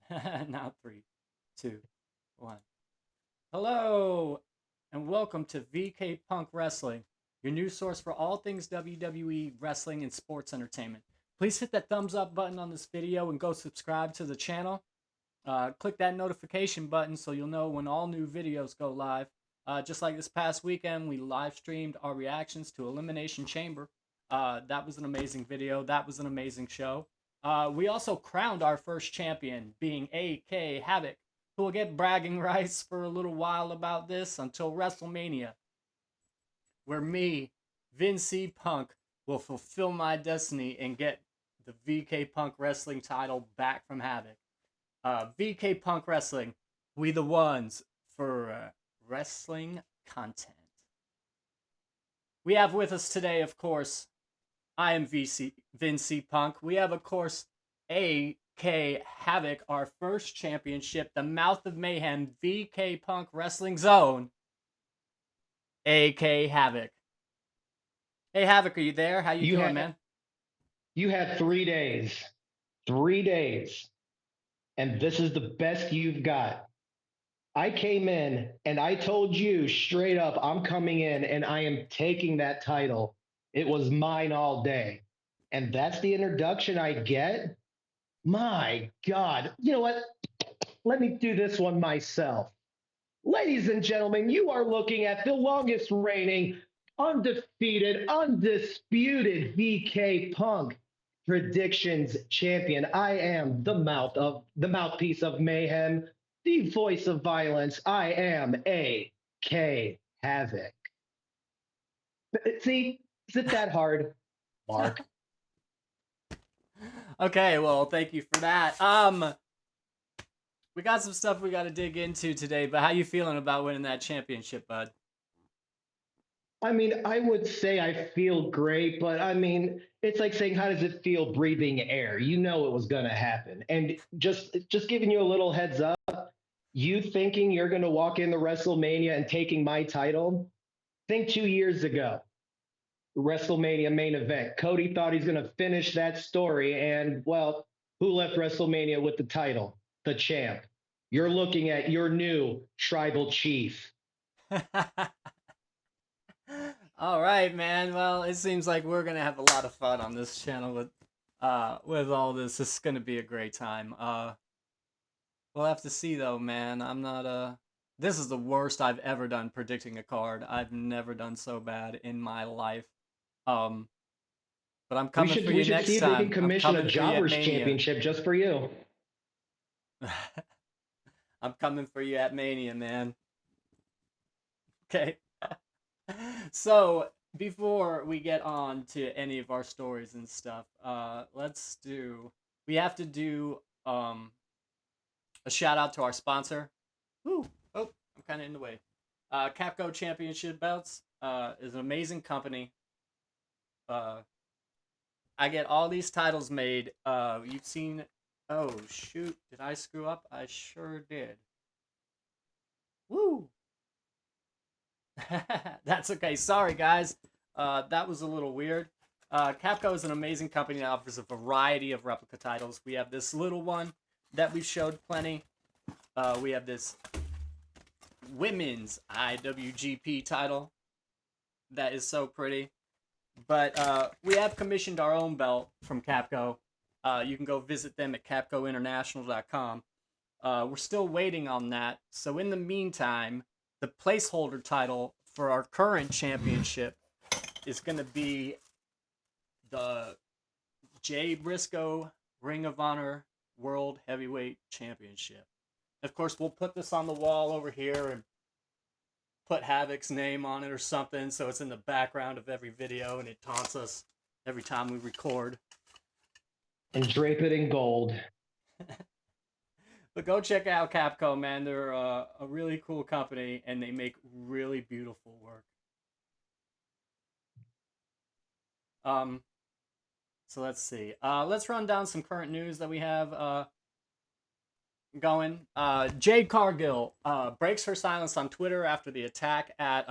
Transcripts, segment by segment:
Now three, two, one. Hello, and welcome to VK Punk Wrestling, your new source for all things WWE wrestling and sports entertainment. Please hit that thumbs up button on this video and go subscribe to the channel. Click that notification button so you'll know when all new videos go live. Just like this past weekend, we live streamed our reactions to Elimination Chamber. That was an amazing video. That was an amazing show. We also crowned our first champion, being AK Havok, who will get bragging rights for a little while about this until WrestleMania, where me, Vin C Punk, will fulfill my destiny and get the VK Punk Wrestling title back from Havok. VK Punk Wrestling, we the ones for wrestling content. We have with us today, of course, I am Vin C Punk. We have, of course, AK Havok, our first championship, the Mouth of Mayhem, VK Punk Wrestling Zone, AK Havok. Hey, Havok, are you there? How you You doing, had man? you had 3 days. 3 days. And this is the best you've got. I came in and I told you straight up, I'm coming in and I am taking that title. It was mine all day. And that's the introduction I get. My God. You know what? Let me do this one myself. Ladies and gentlemen, you are looking at the longest reigning, undefeated, undisputed VK Punk predictions champion. I am the mouthpiece of mayhem, the voice of violence. I am AK Havoc. See, is it that hard, Mark? Okay, well, thank you for that. We got some stuff we got to dig into today, but how you feeling about winning that championship, bud? I mean, I would say I feel great, but I mean, it's like saying, how does it feel breathing air? You know it was going to happen. And just giving you a little heads up, you thinking you're going to walk into WrestleMania and taking my title? Think 2 years ago, WrestleMania main event. Cody thought he's going to finish that story, and well, who left WrestleMania with the title? The champ. You're looking at your new tribal chief. All right, man. Well, it seems like we're gonna have a lot of fun on this channel with all this. This is gonna be a great time. We'll have to see though, man. I'm not This is the worst I've ever done predicting a card. I've never done so bad in my life. Um, but I'm We coming should for we you should see next if they can time. I'm commission a coming for you at jobbers Mania. championship just for you. I'm coming for you at Mania, man. Okay. So before we get on to any of our stories and stuff, we have to do a shout out to our sponsor. Woo! Oh, I'm kind of in the way. Capco Championship Belts is an amazing company. Uh, I get all these titles made. You've seen. Oh shoot! Did I screw up? I sure did. Woo! That's okay. Sorry, guys. That was a little weird. Capco is an amazing company that offers a variety of replica titles. We have this little one that we've showed plenty. We have this women's IWGP title that is so pretty. But we have commissioned our own belt from Capco. You can go visit them at capcointernational.com. We're still waiting on that. So in the meantime, the placeholder title for our current championship is going to be the Jay Briscoe Ring of Honor World Heavyweight Championship. Of course, we'll put this on the wall over here and put Havok's name on it or something so it's in the background of every video and it taunts us every time we record. And drape it in gold. But go check out Capco, man. They're a really cool company and they make really beautiful work. Um, so let's see. Let's run down some current news that we have going. Jade Cargill breaks her silence on Twitter after the attack at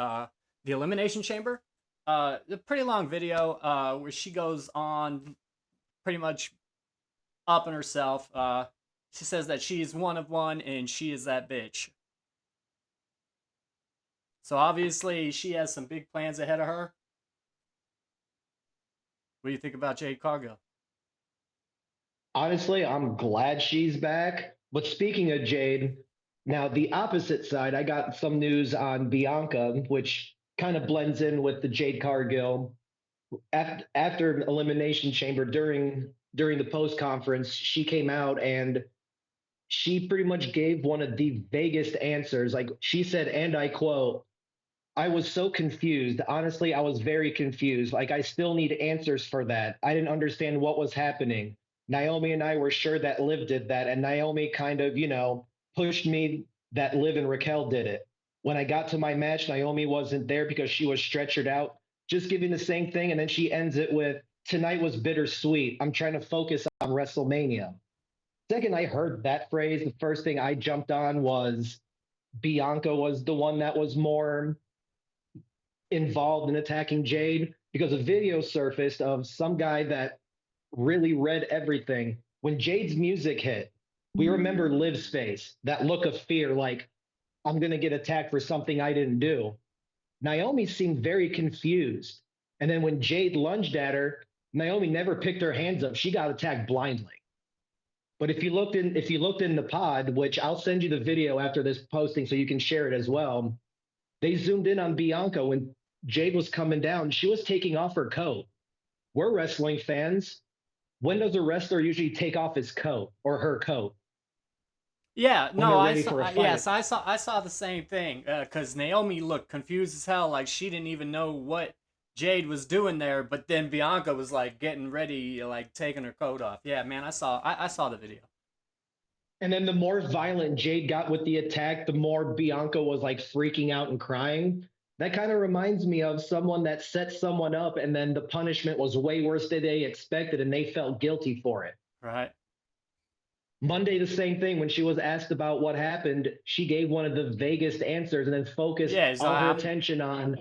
the Elimination Chamber. A pretty long video where she goes on pretty much upping herself. She says that she is one of one and she is that bitch. So obviously she has some big plans ahead of her. What do you think about Jade Cargill? Honestly, I'm glad she's back. But speaking of Jade, now the opposite side, I got some news on Bianca, which kind of blends in with the Jade Cargill. After Elimination Chamber during the post conference, she came out and she pretty much gave one of the vaguest answers. Like she said, and I quote, I was so confused. Honestly, I was very confused. Like, I still need answers for that. I didn't understand what was happening. Naomi and I were sure that Liv did that. And Naomi kind of, pushed me that Liv and Raquel did it. When I got to my match, Naomi wasn't there because she was stretchered out, just giving the same thing. And then she ends it with, tonight was bittersweet. I'm trying to focus on WrestleMania. Second, I heard that phrase. The first thing I jumped on was Bianca was the one that was more involved in attacking Jade because a video surfaced of some guy that really read everything. When Jade's music hit, we remember Liv's face, that look of fear, like, I'm going to get attacked for something I didn't do. Naomi seemed very confused. And then when Jade lunged at her, Naomi never picked her hands up. She got attacked blindly. But if you looked in the pod, which I'll send you the video after this posting so you can share it as well, they zoomed in on Bianca when Jade was coming down. She was taking off her coat. We're wrestling fans. When does a wrestler usually take off his coat or her coat? Yeah, When no, they're I ready saw. for a fight. Yes, I saw the same thing. Cause Naomi looked confused as hell, like she didn't even know what Jade was doing there. But then Bianca was like getting ready, like taking her coat off. Yeah, man, I saw the video. And then the more violent Jade got with the attack, the more Bianca was like freaking out and crying. That kind of reminds me of someone that set someone up and then the punishment was way worse than they expected and they felt guilty for it. Right? Monday, the same thing. When she was asked about what happened, she gave one of the vaguest answers and then focused Yeah, all her attention on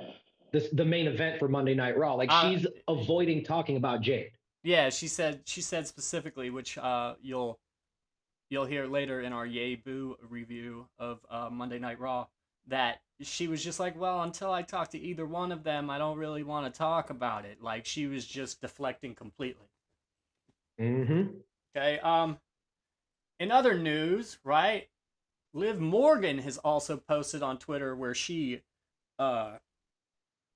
the main event for Monday Night Raw. Like I, she's avoiding talking about Jade. yeah, she said specifically, which you'll hear later in our Yay Boo review of Monday Night Raw, that she was just like, well, until I talk to either one of them, I don't really want to talk about it. Like she was just deflecting completely. Mm-hmm. Okay. In other news, right? Liv Morgan has also posted on Twitter where she uh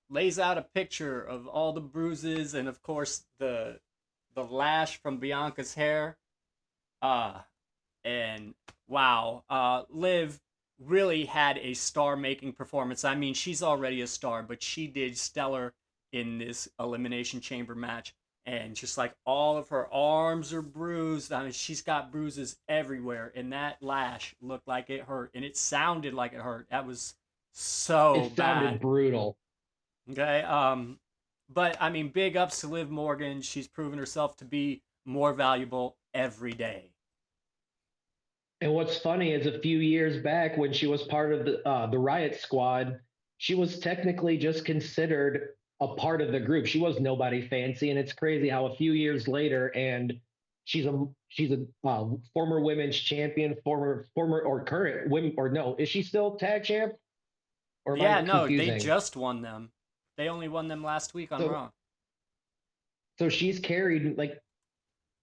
lays out a picture of all the bruises and of course the lash from Bianca's hair. Uh and wow, Liv really had a star-making performance. I mean, she's already a star, but she did stellar in this elimination chamber match. And just like all of her arms are bruised, I mean, she's got bruises everywhere, and that lash looked like it hurt, and it sounded like it hurt. That was so It sounded bad. brutal. Okay, but I mean, big ups to Liv Morgan. She's proven herself to be more valuable every day. And what's funny is a few years back when she was part of the Riot Squad, she was technically just considered a part of the group. She was nobody fancy, and it's crazy how a few years later, and she's a former women's champion, former or current women or no, is she still tag champ? Or am I Yeah, no, they confusing? just won them. They only won them last week on So Raw. so she's carried like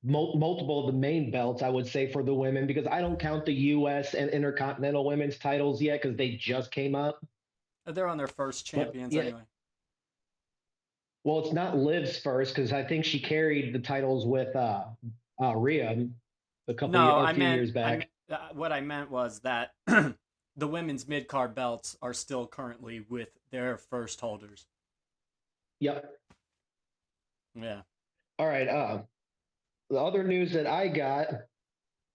multiple of the main belts, I would say, for the women, because I don't count the U.S. and Intercontinental women's titles yet because they just came up. They're on their first But champions yeah, anyway. well, it's not Liv's first because I think she carried the titles with Rhea No, a few years back. what I meant was that the women's mid card belts are still currently with their first holders. Yep. Yeah. All right. The other news that I got,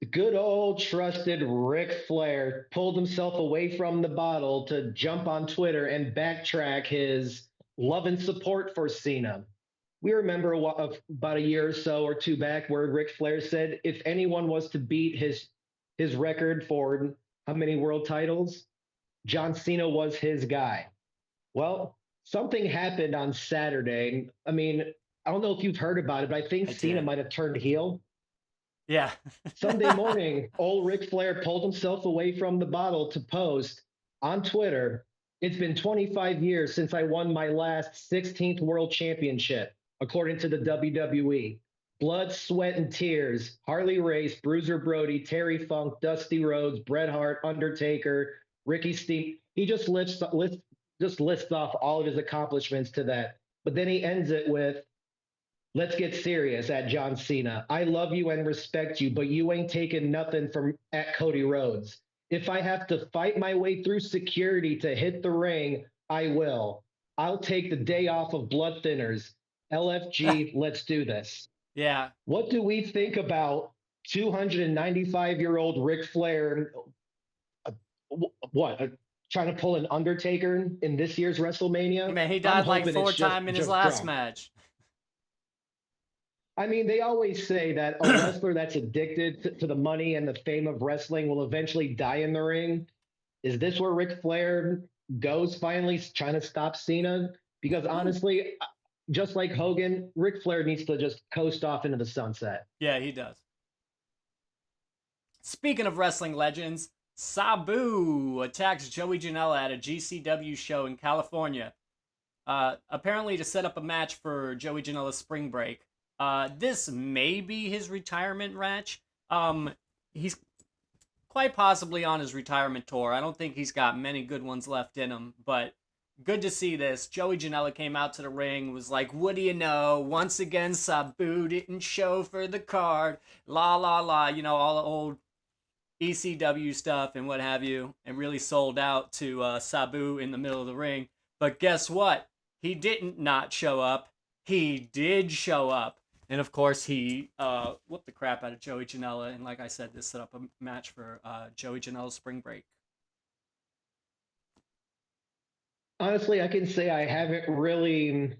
the good old trusted Ric Flair pulled himself away from the bottle to jump on Twitter and backtrack his love and support for Cena. We remember about a year or so or two back where Ric Flair said if anyone was to beat his record for how many world titles, John Cena was his guy. Well, something happened on Saturday. I mean, I don't know if you've heard about it, but I think I Cena did. might have turned heel. Yeah. Sunday morning, old Ric Flair pulled himself away from the bottle to post on Twitter, "It's been 25 years since I won my last 16th world championship, according to the WWE. Blood, sweat, and tears. Harley Race, Bruiser Brody, Terry Funk, Dusty Rhodes, Bret Hart, Undertaker, Ricky Steamboat." He just lists off all of his accomplishments to that. But then he ends it with, "Let's get serious at John Cena. I love you and respect you, but you ain't taking nothing from at Cody Rhodes. If I have to fight my way through security to hit the ring, I will. I'll take the day off of blood thinners. LFG, let's do this." Yeah. What do we think about 295-year-old Ric Flair? Uh, what? Trying to pull an Undertaker in this year's WrestleMania? Man, he I'm died like hoping it's four just times in his just last drunk. match. I mean, they always say that a wrestler that's addicted to the money and the fame of wrestling will eventually die in the ring. Is this where Ric Flair goes finally, trying to stop Cena? Because honestly, just like Hogan, Ric Flair needs to just coast off into the sunset. Yeah, he does. Speaking of wrestling legends, Sabu attacks Joey Janela at a GCW show in California. Apparently to set up a match for Joey Janela's spring break. This may be his retirement match. He's quite possibly on his retirement tour. I don't think he's got many good ones left in him, but good to see this. Joey Janela came out to the ring, was like, "What do you know? Once again, Sabu didn't show for the card. La la la." You know, all the old ECW stuff and what have you, and really sold out to Sabu in the middle of the ring. But guess what? He didn't not show up. He did show up. And of course, he whooped the crap out of Joey Janela. And like I said, this set up a match for Joey Janela's spring break. Honestly, I can say I haven't really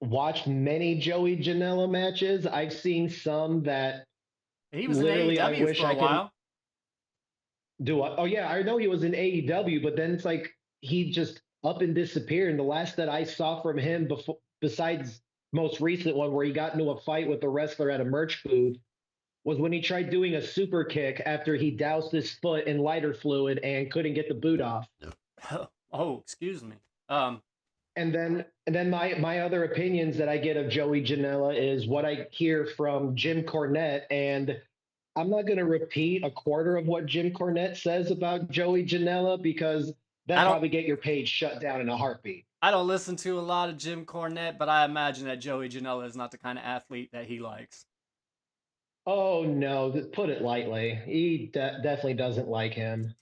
watched many Joey Janela matches. I've seen some that He was in literally I AEW wish for I a could while. do. Oh yeah, I know he was in AEW, but then it's like he just up and disappeared. And the last that I saw from him before, besides most recent one where he got into a fight with the wrestler at a merch booth, was when he tried doing a super kick after he doused his foot in lighter fluid and couldn't get the boot off. Oh, excuse me. Um, And then my other opinions that I get of Joey Janela is what I hear from Jim Cornette, and I'm not going to repeat a quarter of what Jim Cornette says about Joey Janela because I that don't probably get your page shut down in a heartbeat. I don't listen to a lot of Jim Cornette, but I imagine that Joey Janela is not the kind of athlete that he likes. Oh no, put it lightly. He definitely doesn't like him.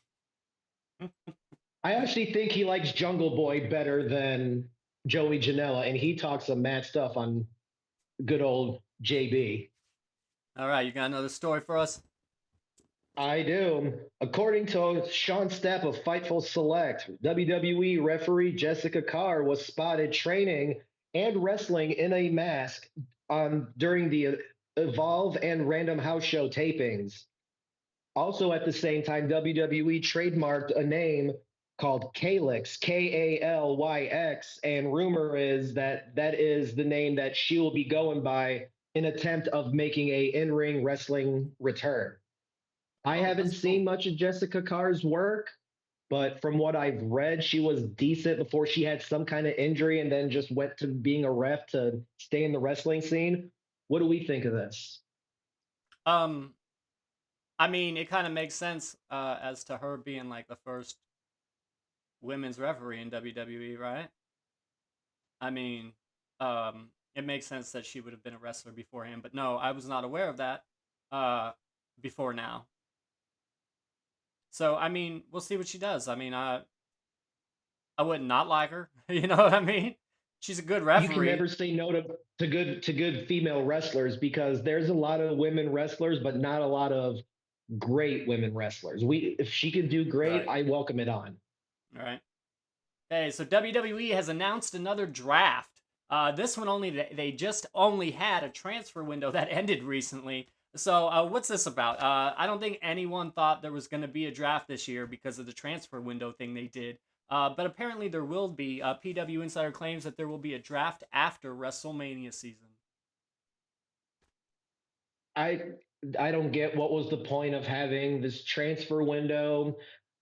I actually think he likes Jungle Boy better than Joey Janela, and he talks some mad stuff on good old JB. All right, you got another story for us? I do. According to Sean Stapp of Fightful Select, WWE referee Jessica Carr was spotted training and wrestling in a mask during the Evolve and Random House Show tapings. Also, at the same time, WWE trademarked a name called Calyx, Kalyx, and rumor is that that is the name that she will be going by in attempt of making a in-ring wrestling return. I Oh, haven't that's cool. seen much of Jessica Carr's work, but from what I've read, she was decent before she had some kind of injury and then just went to being a ref to stay in the wrestling scene. What do we think of this? Um, I mean, it kind of makes sense as to her being like the first women's referee in WWE, right? I mean, it makes sense that she would have been a wrestler beforehand, but no, I was not aware of that uh, before now. So, I mean, we'll see what she does. I mean, I would not like her. You know what I mean? She's a good You can referee. never say no to good female wrestlers because there's a lot of women wrestlers, but not a lot of great women wrestlers. We if she can do great, Right. I welcome it on. All right. Hey, so WWE has announced another draft. This one only they just only had a transfer window that ended recently. So what's this about? I don't think anyone thought there was going to be a draft this year because of the transfer window thing they did. But apparently there will be. PW Insider claims that there will be a draft after WrestleMania season. I I don't get what was the point of having this transfer window.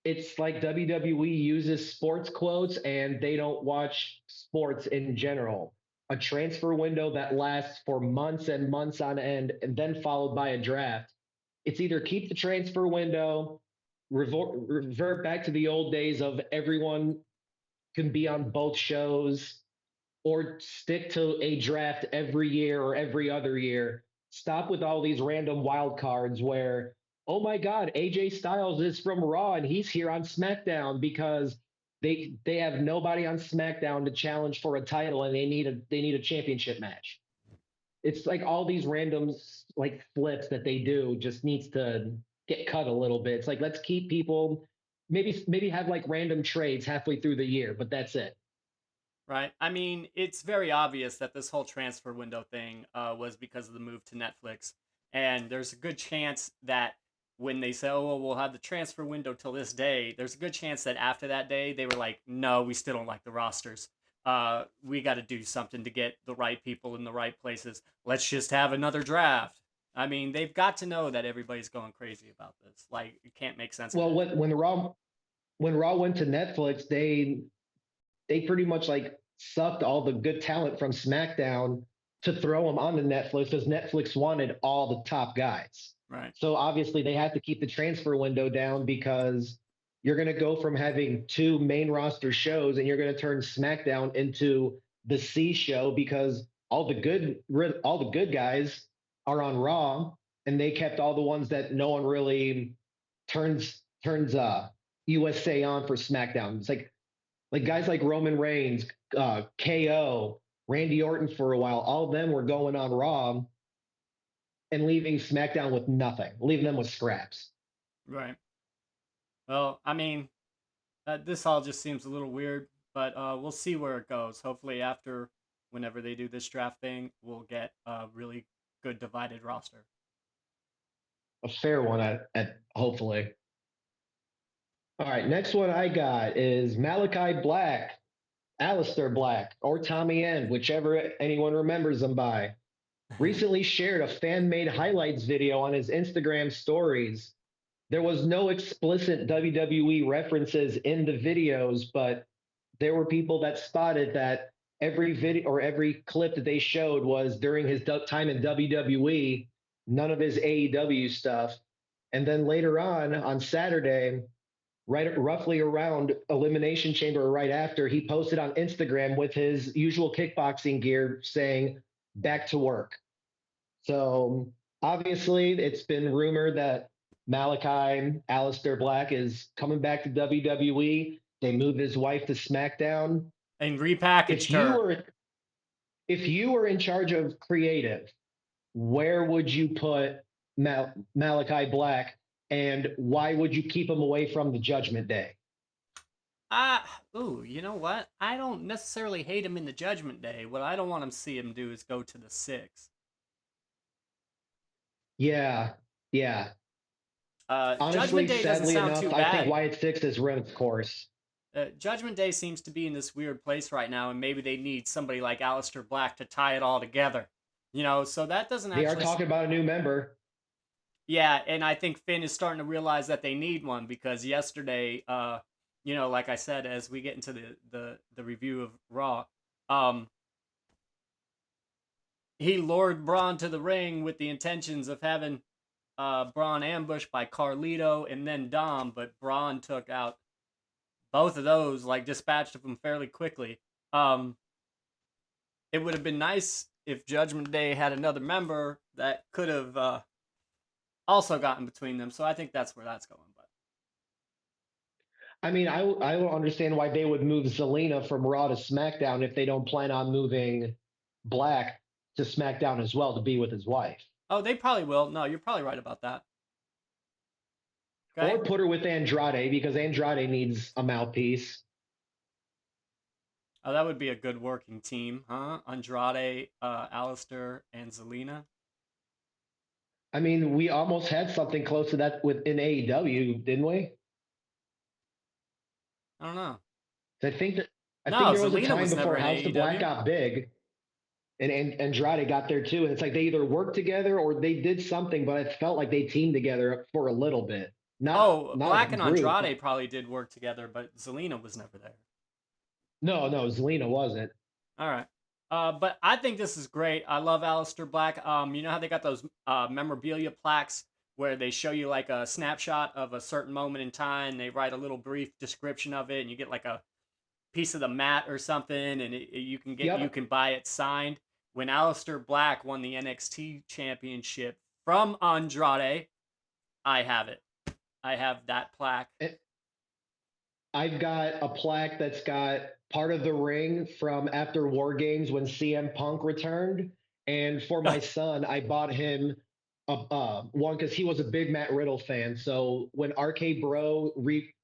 It's like WWE uses sports quotes and they don't watch sports in general. A transfer window that lasts for months and months on end, and then followed by a draft. It's either keep the transfer window, revert back to the old days of everyone can be on both shows, or stick to a draft every year or every other year. Stop with all these random wild cards where, oh my God, AJ Styles is from Raw and he's here on SmackDown because they have nobody on SmackDown to challenge for a title and they need a championship match. It's like all these random like flips that they do just needs to get cut a little bit. It's like let's keep people, maybe have like random trades halfway through the year, but that's it. Right. I mean, it's very obvious that this whole transfer window thing was because of the move to Netflix. And there's a good chance that when they say, oh, well, we'll have the transfer window till this day, there's a good chance that after that day, they were like, no, we still don't like the rosters. We got to do something to get the right people in the right places. Let's just have another draft. I mean, they've got to know that everybody's going crazy about this. Like, it can't make sense of Well, it. when Raw went to Netflix, they pretty much like sucked all the good talent from SmackDown to throw them onto Netflix because Netflix wanted all the top guys. Right. So obviously they had to keep the transfer window down because you're going to go from having two main roster shows and you're going to turn SmackDown into the C show because all the good guys are on Raw and they kept all the ones that no one really turns USA on for SmackDown. It's like guys like Roman Reigns, KO, Randy Orton for a while. All of them were going on Raw and leaving SmackDown with nothing, leaving them with scraps. Right. Well, I mean, this all just seems a little weird, but we'll see where it goes. Hopefully, after whenever they do this draft thing, we'll get a really good divided roster. A fair one at hopefully. All right, next one I got is Malachi Black, Alistair Black, or Tommy End, whichever anyone remembers him by. Recently shared a fan made highlights video on his Instagram stories. There was no explicit WWE references in the videos, but there were people that spotted that every video or every clip that they showed was during his time in WWE, none of his AEW stuff. And then later on Saturday, right roughly around Elimination Chamber, right after, he posted on Instagram with his usual kickboxing gear saying, back to work. So obviously, it's been rumored that Malachi Alistair Black is coming back to WWE. They moved his wife to SmackDown. And If repackaged you her. were if you were in charge of creative, where would you put Malachi Black, and why would you keep him away from the Judgment Day? Ooh, you know what? I don't necessarily hate him in the Judgment Day. What I don't want him to see him do is go to the six. Yeah, yeah. Judgment Honestly, Day doesn't sadly sound enough, too I think bad. Wyatt Six has run its course. Judgment Day seems to be in this weird place right now, and maybe they need somebody like Aleister Black to tie it all together. So that doesn't They are actually. talking about a new member. Yeah, and I think Finn is starting to realize that they need one because yesterday, like I said, as we get into the review of Raw, um, he lured Braun to the ring with the intentions of having Braun ambushed by Carlito and then Dom, but Braun took out both of those, like dispatched of them fairly quickly. Um, it would have been nice if Judgment Day had another member that could have also gotten between them. So I think that's where that's going. But I mean, I don't understand why they would move Zelina from Raw to SmackDown if they don't plan on moving Black to SmackDown as well to be with his wife, oh, they probably will. No, you're probably right about that. Okay. or put her with Andrade because Andrade needs a mouthpiece. Oh, that would be a good working team, huh? Andrade, Alistair, and Zelina. I mean, we almost had something close to that within AEW, didn't we? I don't know. I think No, there was a Zelina time was before never in House of Black AEW. got big. and Andrade got there too. And it's like they either worked together or they did something, but it felt like they teamed together for a little bit. Oh, Not as Black a and group. Andrade probably did work together, but Zelina was never there. No, Zelina wasn't. All right. But I think this is great. I love Aleister Black. You know how they got those memorabilia plaques where they show you like a snapshot of a certain moment in time. They write a little brief description of it, and you get like a piece of the mat or something, and you Yep. can buy it signed. When Aleister Black won the NXT championship from Andrade, I have it. I have that plaque. I've got a plaque that's got part of the ring from after War Games when CM Punk returned. And for my son, I bought him one because he was a big Matt Riddle fan. So when RK Bro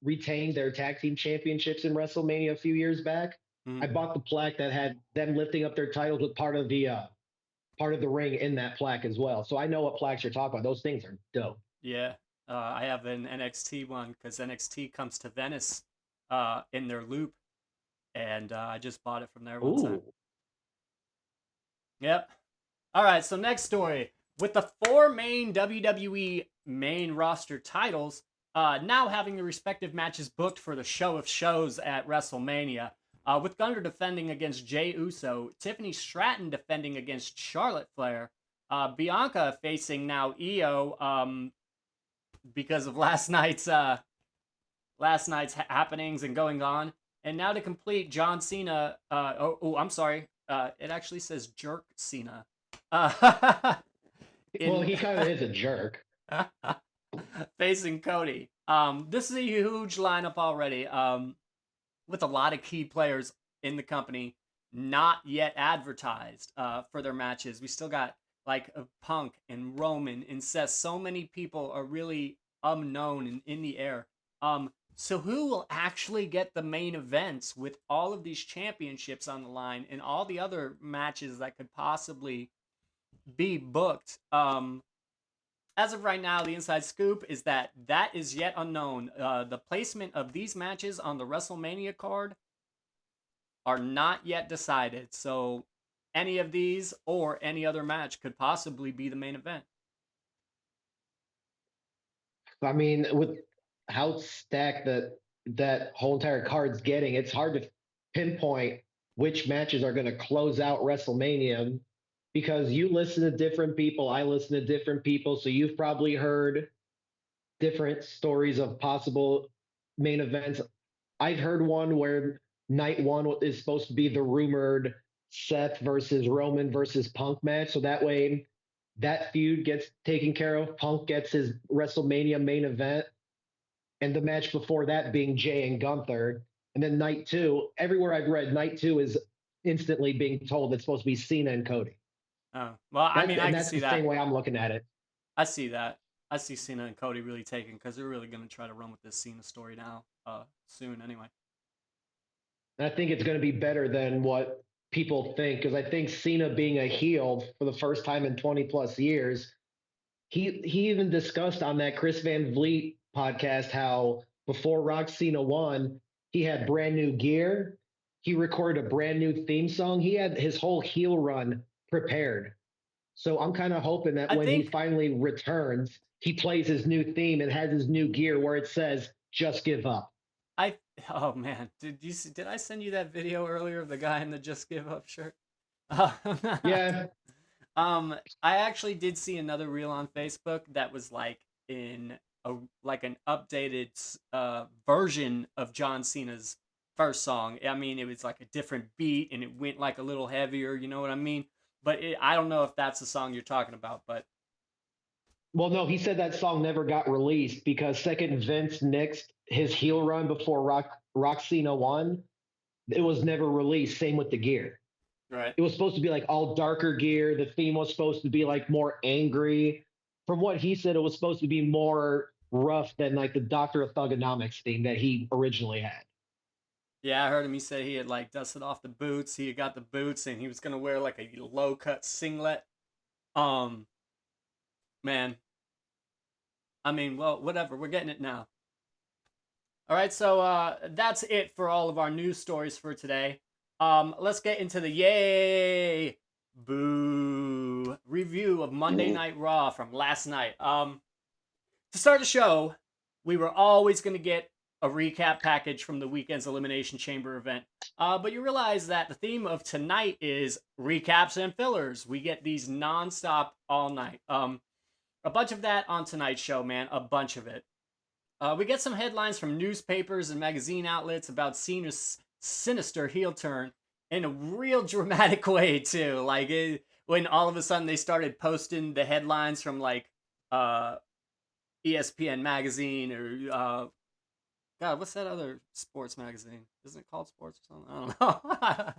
retained their tag team championships in WrestleMania a few years back, I Mhm. bought the plaque that had them lifting up their titles with part of the ring in that plaque as well. So I know what plaques you're talking about. Those things are dope. Yeah, I have an NXT one because NXT comes to Venice in their loop, and I just bought it from there one time. Ooh. Yep. All right, so next story. With the four main WWE main roster titles now having the respective matches booked for the show of shows at WrestleMania, with Gunter defending against Jey Uso, Tiffany Stratton defending against Charlotte Flair, Bianca facing now Io because of last night's happenings and going on. And now to complete, John Cena. I'm sorry. It actually says Jerk Cena. Well, In he kind of is a jerk. facing Cody. This is a huge lineup already. With a lot of key players in the company not yet advertised for their matches. We still got like Punk and Roman and Seth. So many people are really unknown and in the air. So who will actually get the main events with all of these championships on the line and all the other matches that could possibly be booked? As of right now, the inside scoop is that is yet unknown. The placement of these matches on the WrestleMania card are not yet decided. So any of these or any other match could possibly be the main event. I mean, with how stacked that whole entire card's getting, it's hard to pinpoint which matches are going to close out WrestleMania because you listen to different people, I listen to different people, so you've probably heard different stories of possible main events. I've heard one where night one is supposed to be the rumored Seth versus Roman versus Punk match, so that way that feud gets taken care of. Punk gets his WrestleMania main event, and the match before that being Jay and Gunther. And then night two, everywhere I've read, night two is instantly being told it's supposed to be Cena and Cody. Oh, well, I mean, I can That's see the same that. way I'm looking at it. I see that. I see Cena and Cody really taking because they're really going to try to run with this Cena story now, soon anyway. And I think it's going to be better than what people think because I think Cena being a heel for the first time in 20 plus years, he even discussed on that Chris Van Vliet podcast how before Rock Cena won, he had brand new gear. He recorded a brand new theme song. He had his whole heel run prepared. So I'm kind of hoping that I when he think finally returns, he plays his new theme and has his new gear where it says "Just give up." I. Oh man, did I send you that video earlier of the guy in the Just Give Up shirt? Yeah, I actually did see another reel on Facebook that was like in a like an updated version of John Cena's first song. I mean, it was like a different beat and it went like a little heavier. You know what I mean? But I don't know if that's the song you're talking about. But well, no, he said that song never got released because second Vince nixed his heel run before Rock Cena won. It was never released. Same with the gear. right. It was supposed to be like all darker gear. The theme was supposed to be like more angry. From what he said, it was supposed to be more rough than like the Doctor of Thugonomics theme that he originally had. Yeah, I heard him. He said he had like dusted off the boots. He had got the boots and he was gonna wear like a low cut singlet. Um, man, I mean, well, whatever. We're getting it now. All right, so that's it for all of our news stories for today. Let's get into the yay Boo. Review of Monday Night Raw from last night. To start the show, we were always going to get a recap package from the weekend's Elimination Chamber event. But you realize that the theme of tonight is recaps and fillers. We get these nonstop all night. A bunch of that on tonight's show, man. A bunch of it. We get some headlines from newspapers and magazine outlets about Cena's sinister heel turn in a real dramatic way too. When all of a sudden they started posting the headlines from uh, ESPN magazine or God, what's that other sports magazine? Isn't it called Sports or something? I don't know.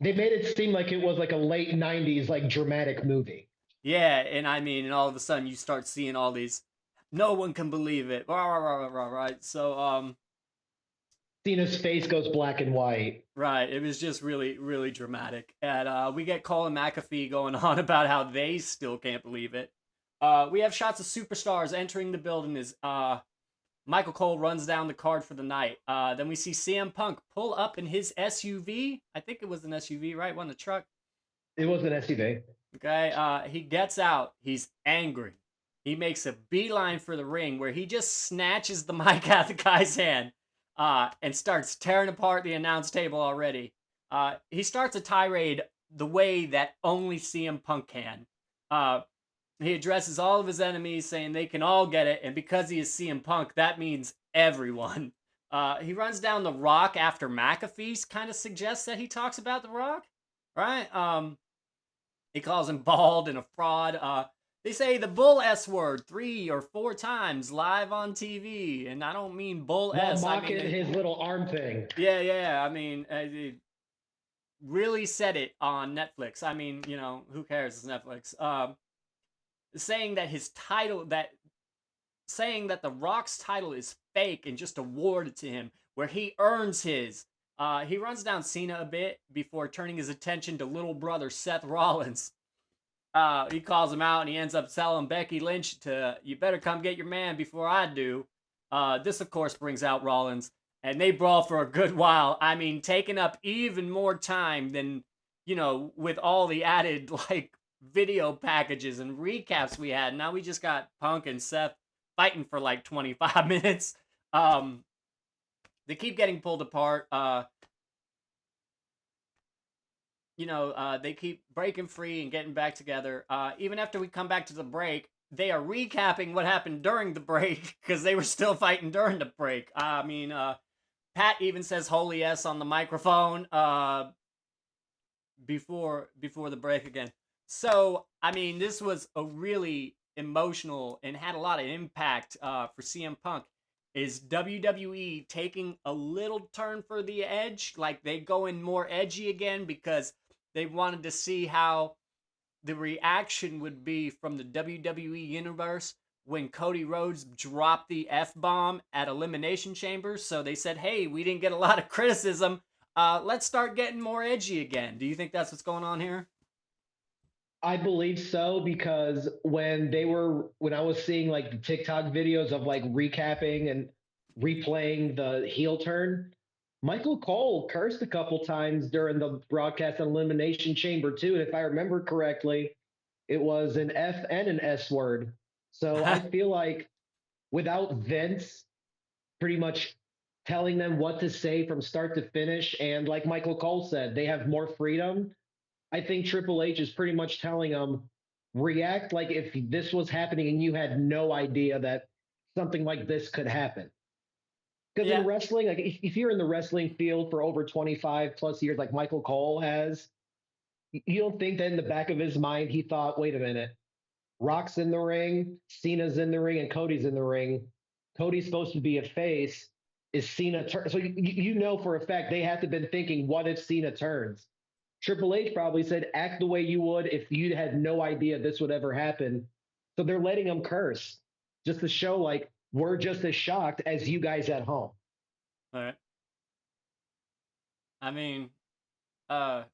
They made it seem like it was like a late '90s like dramatic movie. Yeah, and I mean, and all of a sudden you start seeing all these. No one can believe it. Right. So Cena's face goes black and white. right. It was just really, really dramatic. And we get Cole and McAfee going on about how they still can't believe it. We have shots of superstars entering the building as Michael Cole runs down the card for the night. Then we see CM Punk pull up in his SUV. I think it was an SUV, right? Wasn't a truck. It was an SUV. Okay. He gets out. He's angry. He makes a beeline for the ring where he just snatches the mic out of the guy's hand and starts tearing apart the announce table already. He starts a tirade the way that only CM Punk can. He addresses all of his enemies, saying they can all get it, and because he is CM Punk, that means everyone. He runs down The Rock after McAfee kind of suggests that he talks about The Rock, right? He calls him bald and a fraud. They say the bull S word 3 or 4 times live on TV, and I don't mean bull While S. mocking his little arm thing. Yeah. I mean, they really said it on Netflix. I mean, who cares? It's Netflix. Saying that saying that the Rock's title is fake and just awarded to him, where he earns his. He runs down Cena a bit before turning his attention to little brother Seth Rollins. He calls him out and he ends up telling Becky Lynch to, you better come get your man before I do. This, of course, brings out Rollins, and they brawl for a good while. I mean, taking up even more time than, with all the added, video packages and recaps we had. Now we just got Punk and Seth fighting for 25 minutes. They keep getting pulled apart. They keep breaking free and getting back together. Even after we come back to the break, they are recapping what happened during the break because they were still fighting during the break. Pat even says "Holy S" on the microphone before the break again. So, I mean, this was a really emotional and had a lot of impact for CM Punk. Is WWE taking a little turn for the edge? Like they going more edgy again because they wanted to see how the reaction would be from the WWE universe when Cody Rhodes dropped the F-bomb at Elimination Chamber. So they said, hey, we didn't get a lot of criticism. Let's start getting more edgy again. Do you think that's what's going on here? I believe so because when I was seeing like the TikTok videos of like recapping and replaying the heel turn, Michael Cole cursed a couple times during the broadcast on Elimination Chamber too. And if I remember correctly, it was an F and an S word. So I feel like without Vince pretty much telling them what to say from start to finish, and like Michael Cole said, they have more freedom. I think Triple H is pretty much telling them react like if this was happening and you had no idea that something like this could happen. Because Yeah. in wrestling, like if you're in the wrestling field for over 25 plus years, like Michael Cole has, you don't think that in the back of his mind he thought, wait a minute, Rock's in the ring, Cena's in the ring, and Cody's in the ring. Cody's supposed to be a face. Is Cena turn? So you know for a fact they have to have been thinking, what if Cena turns? Triple H probably said, act the way you would if you had no idea this would ever happen. So they're letting him curse just to show like we're just as shocked as you guys at home. All right. I mean, uh,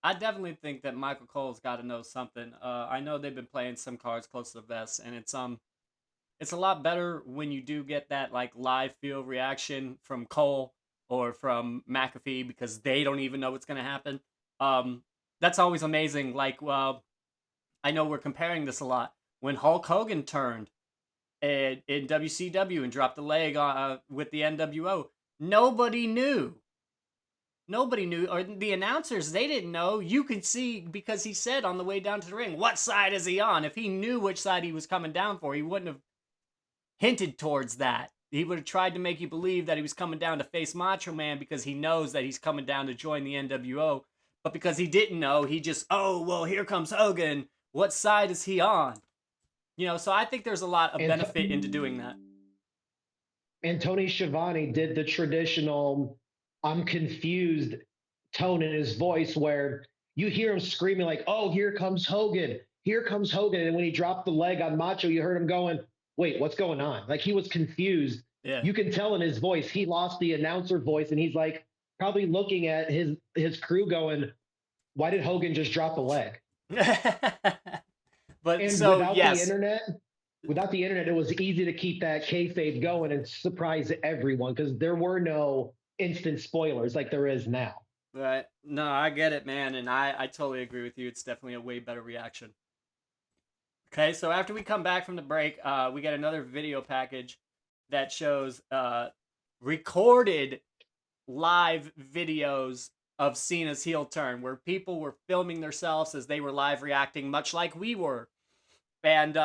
I definitely think that Michael Cole's got to know something. I know they've been playing some cards close to the vest, and it's a lot better when you do get that live field reaction from Cole or from McAfee because they don't even know what's gonna happen. That's always amazing. Like, I know we're comparing this a lot. When Hulk Hogan turned in WCW and dropped the leg with the NWO, nobody knew. Nobody knew, or the announcers, they didn't know. You could see because he said on the way down to the ring, what side is he on? If he knew which side he was coming down for, he wouldn't have hinted towards that. He would have tried to make you believe that he was coming down to face Macho Man because he knows that he's coming down to join the NWO. But because he didn't know, he just, oh, well, here comes Hogan. What side is he on? You know, so I think there's a lot of And benefit into doing that. and Tony Schiavone did the traditional "I'm confused" tone in his voice, where you hear him screaming like, "Oh, here comes Hogan! Here comes Hogan!" And when he dropped the leg on Macho, you heard him going, "Wait, what's going on?" Like he was confused. Yeah. You can tell in his voice he lost the announcer voice, and he's like probably looking at his crew going, "Why did Hogan just drop a leg?" But And so, yes. without the internet, it was easy to keep that kayfabe going and surprise everyone because there were no instant spoilers like there is now. Right. No, I get it, man. And I totally agree with you. It's definitely a way better reaction. Okay, so after we come back from the break, we get another video package that shows recorded live videos of Cena's heel turn, where people were filming themselves as they were live reacting, much like we were. And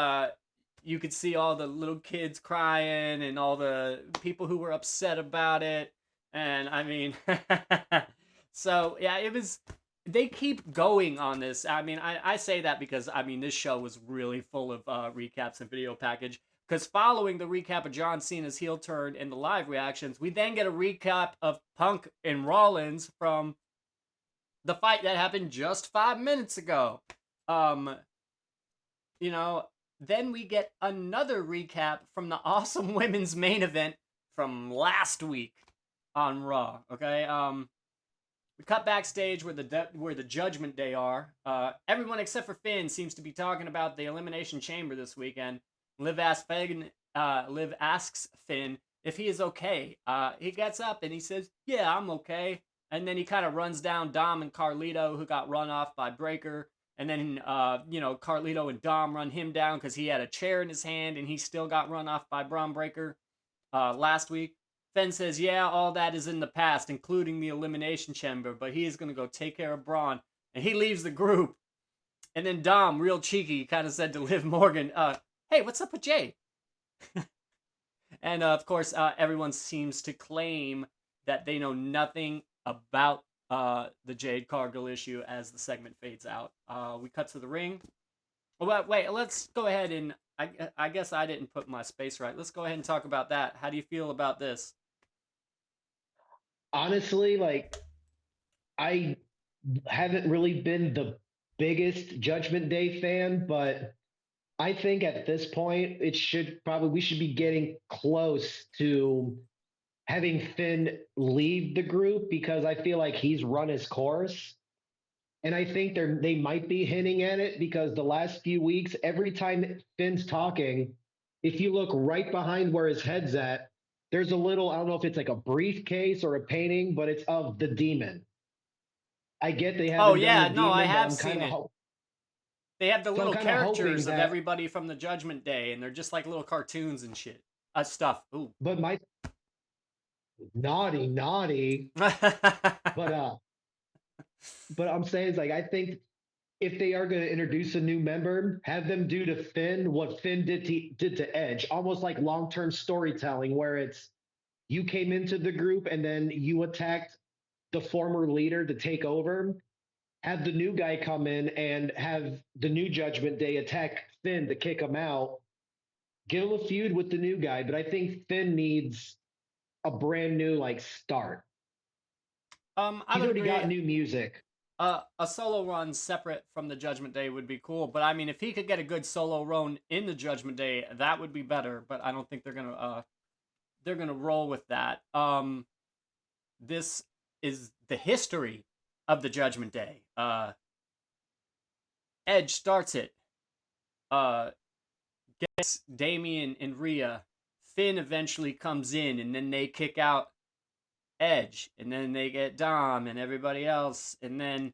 you could see all the little kids crying and all the people who were upset about it. And I mean, so yeah, it was. They keep going on this. I mean, I say that because I mean this show was really full of recaps and video package. Because following the recap of John Cena's heel turn and the live reactions, we then get a recap of Punk and Rollins from the fight that happened just 5 minutes ago. Um, you know, then we get another recap from the awesome women's main event from last week on Raw. Okay, we cut backstage where the Judgment Day are. Everyone except for Finn seems to be talking about the Elimination Chamber this weekend. Liv asks Finn if he is okay. He gets up and he says, "Yeah, I'm okay." And then he kind of runs down Dom and Carlito, who got run off by Breaker. And then, Carlito and Dom run him down because he had a chair in his hand and he still got run off by Braun Breaker last week. Finn says, yeah, all that is in the past, including the Elimination Chamber, but he is going to go take care of Braun. And he leaves the group. And then Dom, real cheeky, kind of said to Liv Morgan, hey, what's up with Jay? And, of course, everyone seems to claim that they know nothing about the Jade Cargill issue as the segment fades out. We cut to the ring. Well, wait, let's go ahead and I guess I didn't put my space right. Let's go ahead and talk about that. How do you feel about this? Honestly, like I haven't really been the biggest Judgment Day fan, but I think at this point we should be getting close to having Finn leave the group because I feel like he's run his course. And I think they might be hinting at it because the last few weeks, every time Finn's talking, if you look right behind where his head's at, there's a little, I don't know if it's like a briefcase or a painting, but it's of the demon. I get they Oh haven't done yeah, the no, I demon, but have seen it. They have the so I'm little kind of hoping characters of that, everybody from the Judgment Day, and they're just like little cartoons and shit. Stuff. Ooh. but my naughty, but I'm saying is like I think if they are going to introduce a new member, have them do to Finn what Finn did to Edge, almost like long-term storytelling, where it's you came into the group and then you attacked the former leader to take over. Have the new guy come in and have the new Judgment Day attack Finn to kick him out. Give him a feud with the new guy, but I think Finn needs a brand new like start. I He's would already agree. got new music. A solo run separate from the Judgment Day would be cool, but I mean, if he could get a good solo run in the Judgment Day, that would be better. But I don't think they're gonna roll with that. This is the history of the Judgment Day. Edge starts it. Gets Damian and Rhea. Finn eventually comes in, and then they kick out Edge, and then they get Dom and everybody else, and then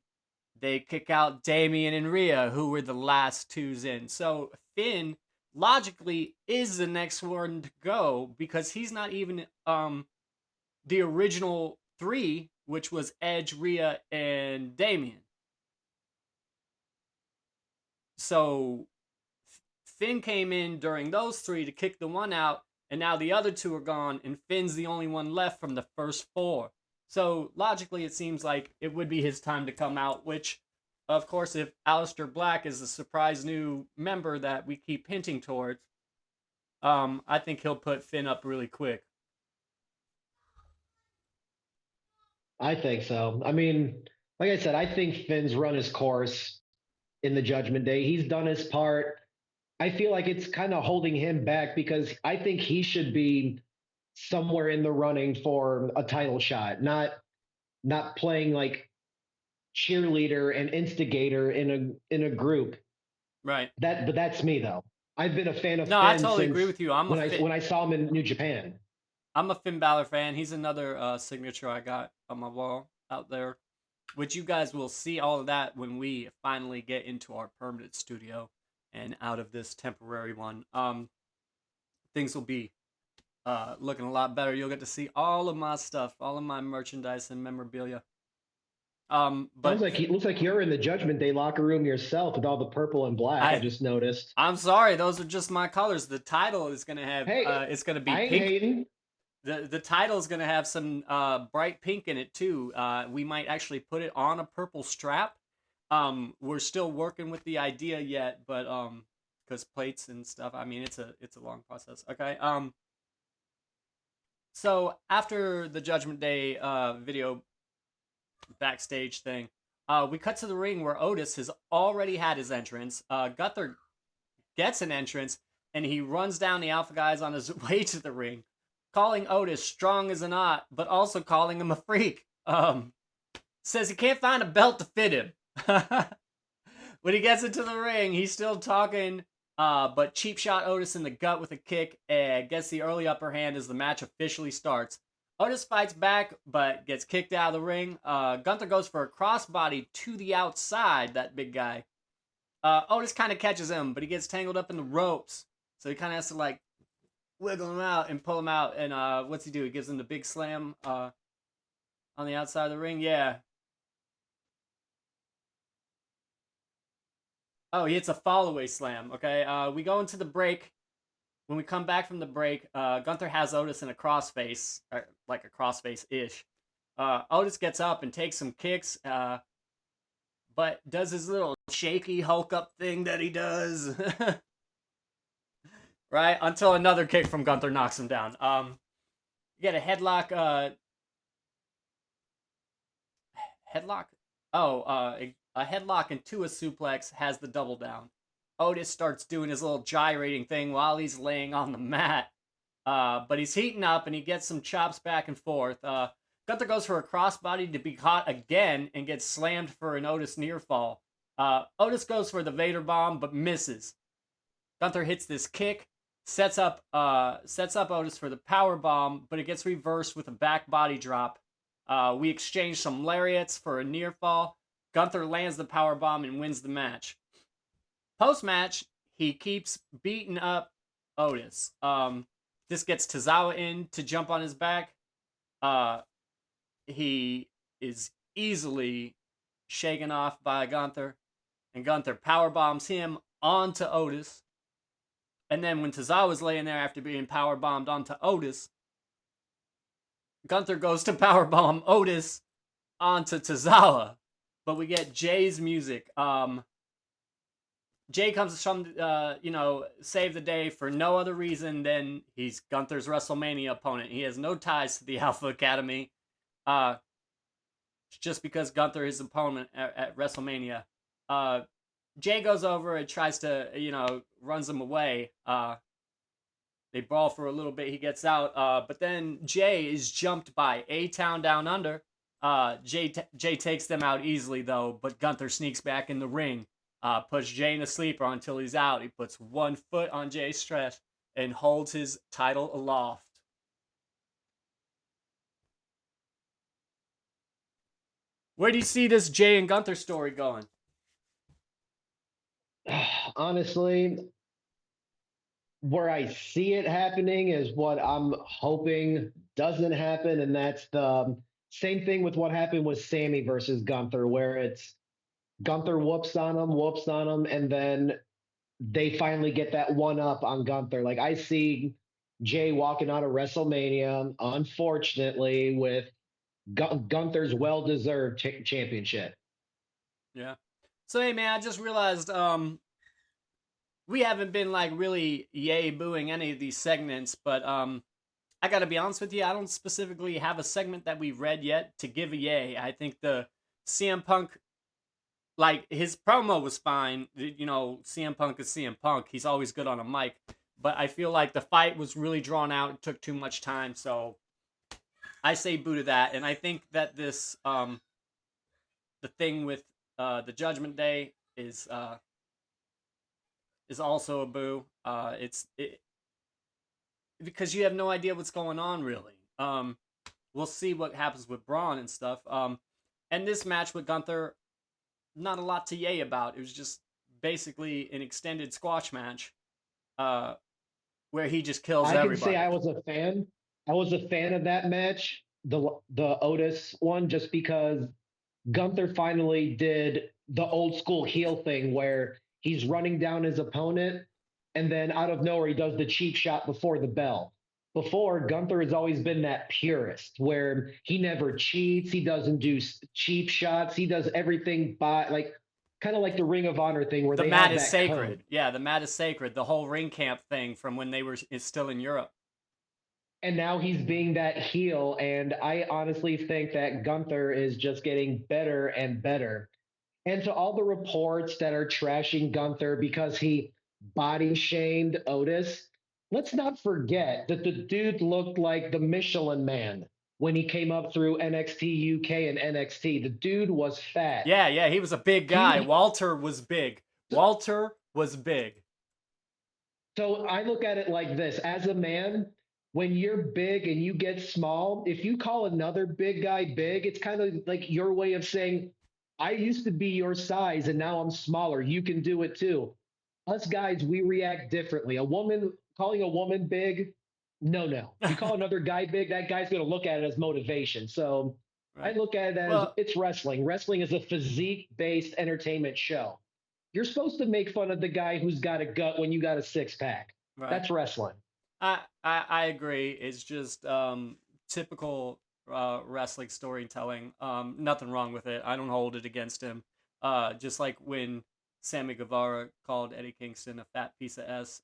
They kick out Damien and Rhea, who were the last twos in. So Finn logically is the next one to go because he's not even the original three, which was Edge, Rhea, and Damien. So Finn came in during those three to kick the one out, and now the other two are gone, and Finn's the only one left from the first four. So logically, it seems like it would be his time to come out, which, of course, if Aleister Black is the surprise new member that we keep hinting towards, I think he'll put Finn up really quick. I think so. I mean, like I said, I think Finn's run his course in the Judgment Day. He's done his part. I feel like it's kind of holding him back because I think he should be somewhere in the running for a title shot, not playing like cheerleader and instigator in a group. Right. But that's me though. I've been a fan of No, I Finn totally since agree with you. when I saw him in New Japan. I'm a Finn Balor fan. He's another signature I got on my wall out there, which you guys will see all of that when we finally get into our permanent studio and out of this temporary one. Things will be looking a lot better. You'll get to see all of my stuff, all of my merchandise and memorabilia. Sounds But like it looks like you're in the Judgment Day locker room yourself with all the purple and black. I just noticed. I'm sorry, those are just my colors. The title is gonna have it's gonna be I ain't pink. hating. The title is gonna have some bright pink in it too. We might actually put it on a purple strap. We're still working with the idea yet, but because plates and stuff. I mean, it's a long process. Okay. So after the Judgment Day video backstage thing, we cut to the ring where Otis has already had his entrance. Gunther gets an entrance, and he runs down the Alpha guys on his way to the ring, calling Otis strong as an ox, but also calling him a freak. Says he can't find a belt to fit him. When he gets into the ring, he's still talking, but cheap shot Otis in the gut with a kick and gets the early upper hand as the match officially starts. Otis fights back, but gets kicked out of the ring. Gunther goes for a crossbody to the outside, that big guy. Otis kind of catches him, but he gets tangled up in the ropes. So he kind of has to, like, wiggle him out and pull him out. And what's he do? He gives him the big slam on the outside of the ring. Yeah. Oh, he hits a fall-away slam. Okay, we go into the break. When we come back from the break, Gunther has Otis in a crossface, like a crossface-ish. Otis gets up and takes some kicks, but does his little shaky Hulk up thing that he does. Right? Until another kick from Gunther knocks him down. You get a headlock, headlock? Oh, a headlock into a suplex has the double down. Otis starts doing his little gyrating thing while he's laying on the mat. But he's heating up and he gets some chops back and forth. Gunther goes for a crossbody to be caught again and gets slammed for an Otis near fall. Otis goes for the Vader bomb but misses. Gunther hits this kick, sets up Otis for the power bomb, but it gets reversed with a back body drop. We exchange some lariats for a near fall. Gunther lands the power bomb and wins the match. Post-match, he keeps beating up Otis. This gets Tozawa in to jump on his back. He is easily shaken off by Gunther, and Gunther power bombs him onto Otis. And then when Tozawa's laying there after being power bombed onto Otis, Gunther goes to power bomb Otis onto Tozawa. But we get Jay's music. Jay comes from, save the day for no other reason than he's Gunther's WrestleMania opponent. He has no ties to the Alpha Academy. Just because Gunther is his opponent at WrestleMania. Jay goes over and tries to, runs him away. They brawl for a little bit. He gets out. But then Jay is jumped by A-Town Down Under. Jay takes them out easily, though, but Gunther sneaks back in the ring. Puts Jay in a sleeper until he's out. He puts one foot on Jay's chest and holds his title aloft. Where do you see this Jay and Gunther story going? Honestly, where I see it happening is what I'm hoping doesn't happen, and that's the same thing with what happened with Sammy versus Gunther, where it's Gunther whoops on him, and then they finally get that one up on Gunther. Like I see Jay walking out of WrestleMania, unfortunately, with Gunther's well-deserved championship. Yeah. So hey man, I just realized we haven't been like really yay booing any of these segments, but I gotta be honest with you, I don't specifically have a segment that we've read yet to give a yay. I think the CM Punk, like his promo was fine. You know, CM Punk is CM Punk. He's always good on a mic. But I feel like the fight was really drawn out. It took too much time. So I say boo to that. And I think that this the thing with the Judgment Day is also a boo. Because you have no idea what's going on really. We'll see what happens with Braun and stuff. And this match with Gunther, not a lot to yay about. It was just basically an extended squash match, uh, where he just kills I can say everybody. I was a fan. I was a fan of that match, the Otis one, just because Gunther finally did the old school heel thing where he's running down his opponent and then out of nowhere he does the cheap shot before the bell. Before, Gunther has always been that purist where he never cheats, he doesn't do cheap shots, he does everything by like kind of like the Ring of Honor thing where The they mat have is that code. sacred. Yeah, the mat is sacred. The whole ring camp thing from when they were is still in Europe. And now he's being that heel. And I honestly think that Gunther is just getting better and better. And to all the reports that are trashing Gunther because he body shamed Otis, let's not forget that the dude looked like the Michelin man when he came up through NXT UK and NXT. The dude was fat. Yeah, yeah, he was a big guy. He Walter was big. Walter was big. So I look at it like this as a man, when you're big and you get small, if you call another big guy big, it's kind of like your way of saying, I used to be your size and now I'm smaller. You can do it too. Us guys, we react differently. A woman calling a woman big, no, no. You call another guy big, that guy's going to look at it as motivation. So I Right. look at it as Well, it's wrestling. Wrestling is a physique based entertainment show. You're supposed to make fun of the guy who's got a gut when you got a six pack. right. That's wrestling. I agree. It's just typical wrestling storytelling. Nothing wrong with it. I don't hold it against him. Just like when Sammy Guevara called Eddie Kingston a fat piece of s.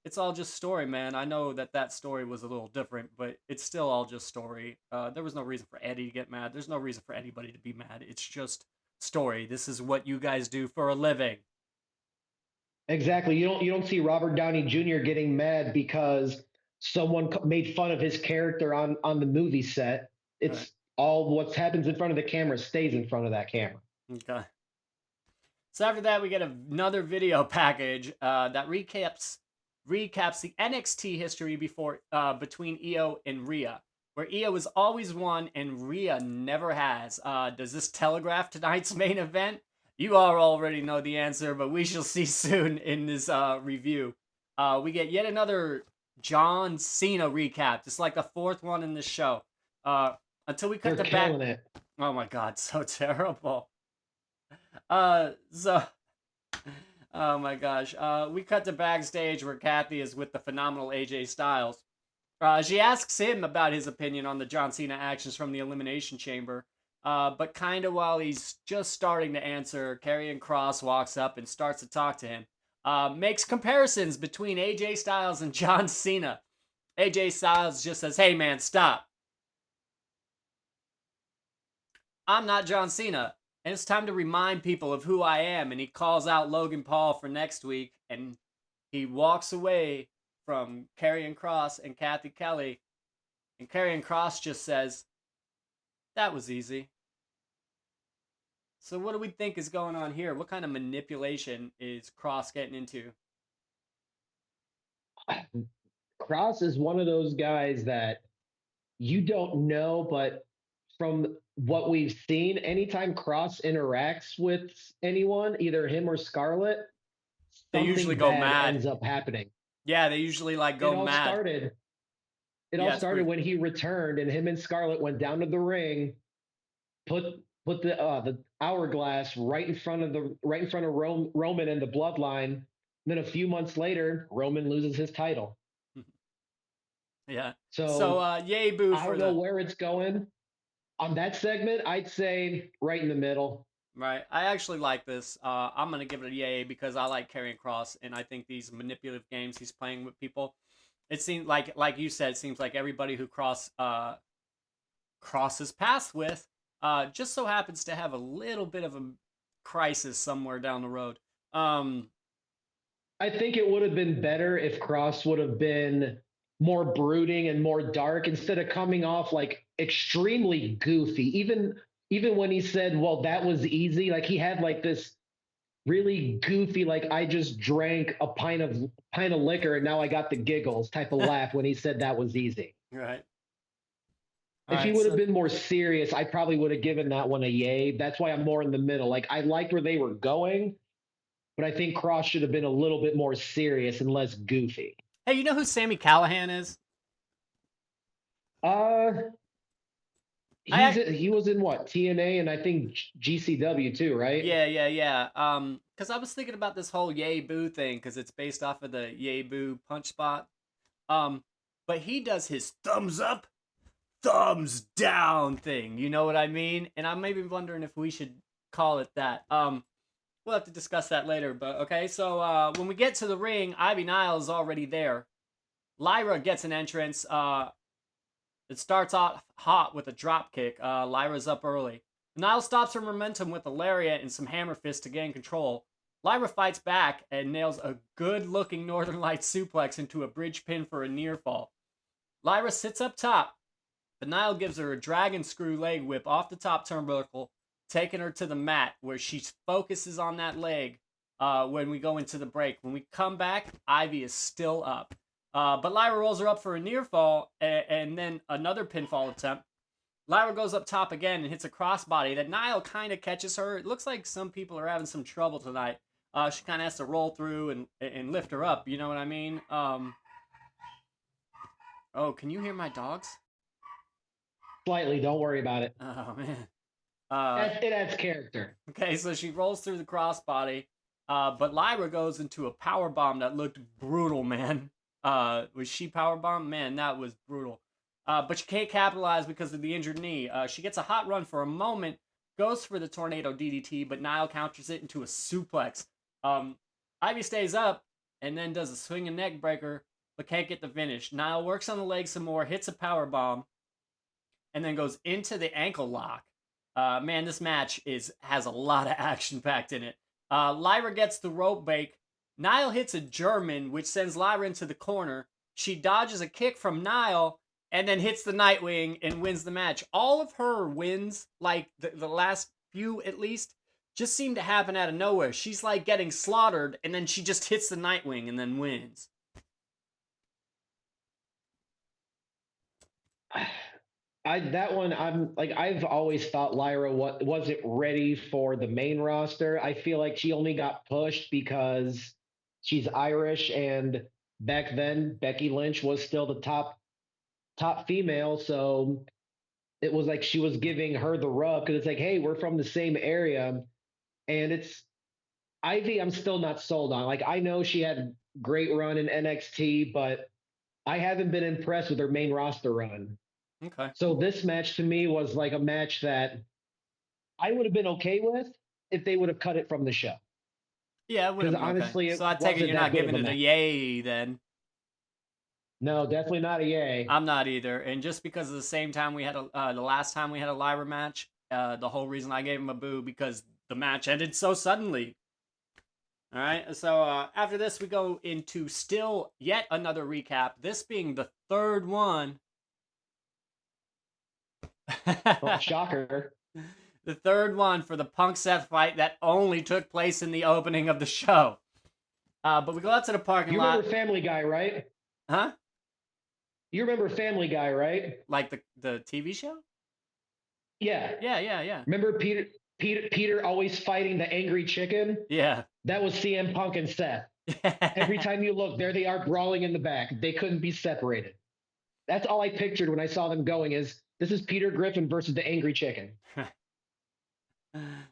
It's all just story, man. I know that that story was a little different, but it's still all just story. There was no reason for Eddie to get mad. There's no reason for anybody to be mad. It's just story. This is what you guys do for a living. Exactly. You don't see Robert Downey Jr. getting mad because someone made fun of his character on the movie set. Right. It's all what happens in front of the camera stays in front of that camera. Okay. So after that, we get another video package that recaps the NXT history before between Io and Rhea, where Io has always won and Rhea never has. Does this telegraph tonight's main event? You all already know the answer, but we shall see soon in this review. We get yet another John Cena recap, just like the fourth one in this show. Uh, until we cut They're the back. killing it. Oh my god, so terrible. So oh my gosh. We cut to backstage where Kathy is with the phenomenal AJ Styles. She asks him about his opinion on the John Cena actions from the Elimination Chamber. But kind of while he's just starting to answer, Karrion Kross walks up and starts to talk to him. Makes comparisons between AJ Styles and John Cena. AJ Styles just says, "Hey man, stop. I'm not John Cena. And it's time to remind people of who I am." And he calls out Logan Paul for next week. And he walks away from Karrion Kross and Kathy Kelly. And Karrion Kross just says, "That was easy." So what do we think is going on here? What kind of manipulation is Kross getting into? Cross is one of those guys that you don't know, but from what we've seen, anytime Cross interacts with anyone, either him or Scarlett, They usually something go bad mad. ends up happening. Yeah, they usually like It go all mad. started. It all Yeah, it's started pretty. when he returned and him and Scarlett went down to the ring, put put the hourglass right in front of Roman and the Bloodline. And then a few months later, Roman loses his title. Yeah. So, So yay boo I for don't know the where it's going on that segment. I'd say right in the middle. right. I actually like this. I'm gonna give it a yay because I like Karrion Cross, and I think these manipulative games he's playing with people. It seems like you said, it seems like everybody who crosses paths with, just so happens to have a little bit of a crisis somewhere down the road. Um, I think it would have been better if Cross would have been more brooding and more dark instead of coming off like extremely goofy. Even when he said, "Well, that was easy," like he had like this really goofy, like I just drank a pint of liquor and now I got the giggles type of laugh when he said that was easy. right. All If he right. would have So been more serious, I probably would have given that one a yay. That's why I'm more in the middle. Like I liked where they were going, but I think Cross should have been a little bit more serious and less goofy. hey, you know who Sammy Callahan is? Uh, I he was in what, TNA and I think GCW too, right? yeah. Because I was thinking about this whole Yay Boo thing because it's based off of the Yay Boo punch spot. Um, but he does his thumbs up, thumbs down thing. You know what I mean? And I'm maybe wondering if we should call it that. We'll have to discuss that later. But okay, so when we get to the ring, Ivy Nile is already there. Lyra gets an entrance. It starts off hot with a drop kick. Lyra's up early. Nile stops her momentum with a lariat and some hammer fists to gain control. Lyra fights back and nails a good-looking Northern Lights suplex into a bridge pin for a near fall. Lyra sits up top, but Nile gives her a dragon screw leg whip off the top turnbuckle, taking her to the mat where she focuses on that leg when we go into the break. When we come back, Ivy is still up. But Lyra rolls her up for a near fall and then another pinfall attempt. Lyra goes up top again and hits a crossbody that Nile kind of catches her. It looks like some people are having some trouble tonight. She kind of has to roll through and lift her up. You know what I mean? Oh, can you hear my dogs? Slightly, don't worry about it. Oh man. Uh, It adds character. okay, so she rolls through the crossbody, but Lyra goes into a power bomb that looked brutal, man. Was she power bomb? Man, that was brutal. But she can't capitalize because of the injured knee. She gets a hot run for a moment, goes for the tornado DDT, but Nile counters it into a suplex. Ivy stays up and then does a swinging neck breaker, but can't get the finish. Nile works on the leg some more, hits a power bomb, and then goes into the ankle lock. Man, this match has a lot of action packed in it. Lyra gets the rope break. Nile hits a German, which sends Lyra into the corner. She dodges a kick from Nile and then hits the Nightwing and wins the match. All of her wins, like the last few at least, just seem to happen out of nowhere. She's like getting slaughtered and then she just hits the Nightwing and then wins. That one I'm like I've always thought Lyra wasn't ready for the main roster. I feel like she only got pushed because she's Irish and back then Becky Lynch was still the top female, so it was like she was giving her the rub because it's like, hey, we're from the same area, and it's Ivy. I'm still not sold on. Like I know she had great run in NXT, but I haven't been impressed with her main roster run. Okay. So this match to me was like a match that I would have been okay with if they would have cut it from the show. Yeah, it would Because have been okay. honestly, So it I take it wasn't you're that not good of giving a it a match. yay then. No, definitely not a yay. I'm not either. And just because of the same time we had the last time we had a Lyra match, the whole reason I gave him a boo because the match ended so suddenly. All right. So after this, we go into still yet another recap. This being the third one. Well, shocker. The third one for the Punk Seth fight that only took place in the opening of the show. But we go out to the parking You lot. remember Family Guy, right? Huh? You remember Family Guy, right? Like the TV show? Yeah. Yeah. Remember Peter always fighting the angry chicken? Yeah. That was CM Punk and Seth. Every time you look, there they are brawling in the back. They couldn't be separated. That's all I pictured when I saw them going is this is Peter Griffin versus the angry chicken.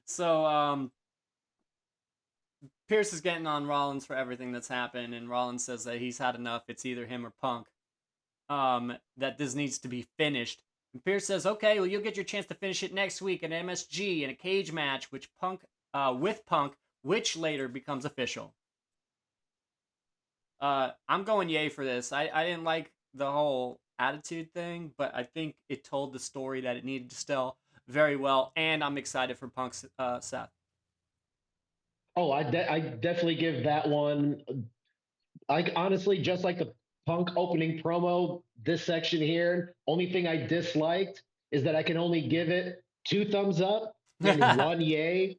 So Pierce is getting on Rollins for everything that's happened, and Rollins says that he's had enough. It's either him or Punk. That this needs to be finished. And Pierce says, "Okay, well, you'll get your chance to finish it next week at MSG in a cage match, with Punk, which later becomes official." I'm going yay for this. I didn't like the whole attitude thing, but I think it told the story that it needed to tell very well, and I'm excited for Punk's Seth. Oh, I definitely give that one. I honestly just like the Punk opening promo. This section here, only thing I disliked is that I can only give it 2 thumbs up and 1 yay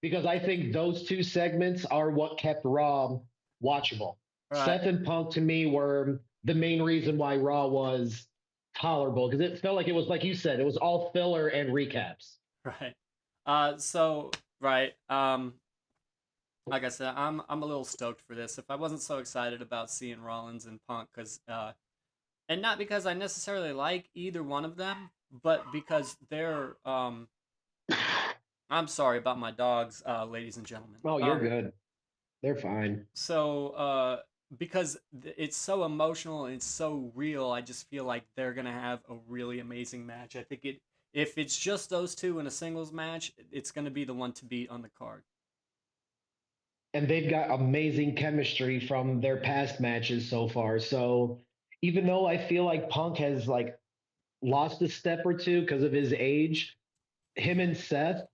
because I think those 2 segments are what kept Raw watchable. Right, Seth and Punk to me were the main reason why Raw was tolerable because it felt like it was like you said, it was all filler and recaps. right. So right. Like I said, I'm a little stoked for this. If I wasn't so excited about seeing Rollins and Punk, and not because I necessarily like either one of them, but because they're I'm sorry about my dogs, ladies and gentlemen. Oh, you're good. They're fine. So because it's so emotional and it's so real, I just feel like they're gonna have a really amazing match. I think it if it's just those two in a singles match, it's gonna be the one to beat on the card. And they've got amazing chemistry from their past matches so far. So even though I feel like Punk has like lost a step or two because of his age, him and Seth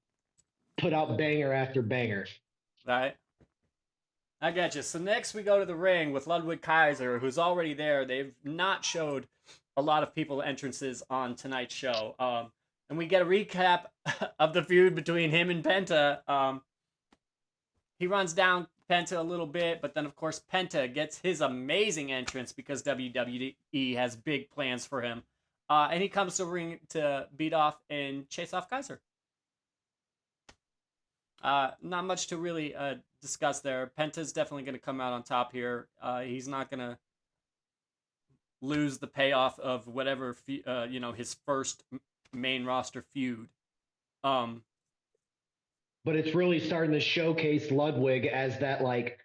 put out banger after banger. Right? I got you. So next we go to the ring with Ludwig Kaiser, who's already there. They've not showed a lot of people entrances on tonight's show. And we get a recap of the feud between him and Penta. He runs down Penta a little bit, but then of course Penta gets his amazing entrance because WWE has big plans for him. And he comes to ring to beat off and chase off Kaiser. Not much to really discuss there. Penta's definitely going to come out on top here. He's not going to lose the payoff of whatever his first main roster feud. But it's really starting to showcase Ludwig as that like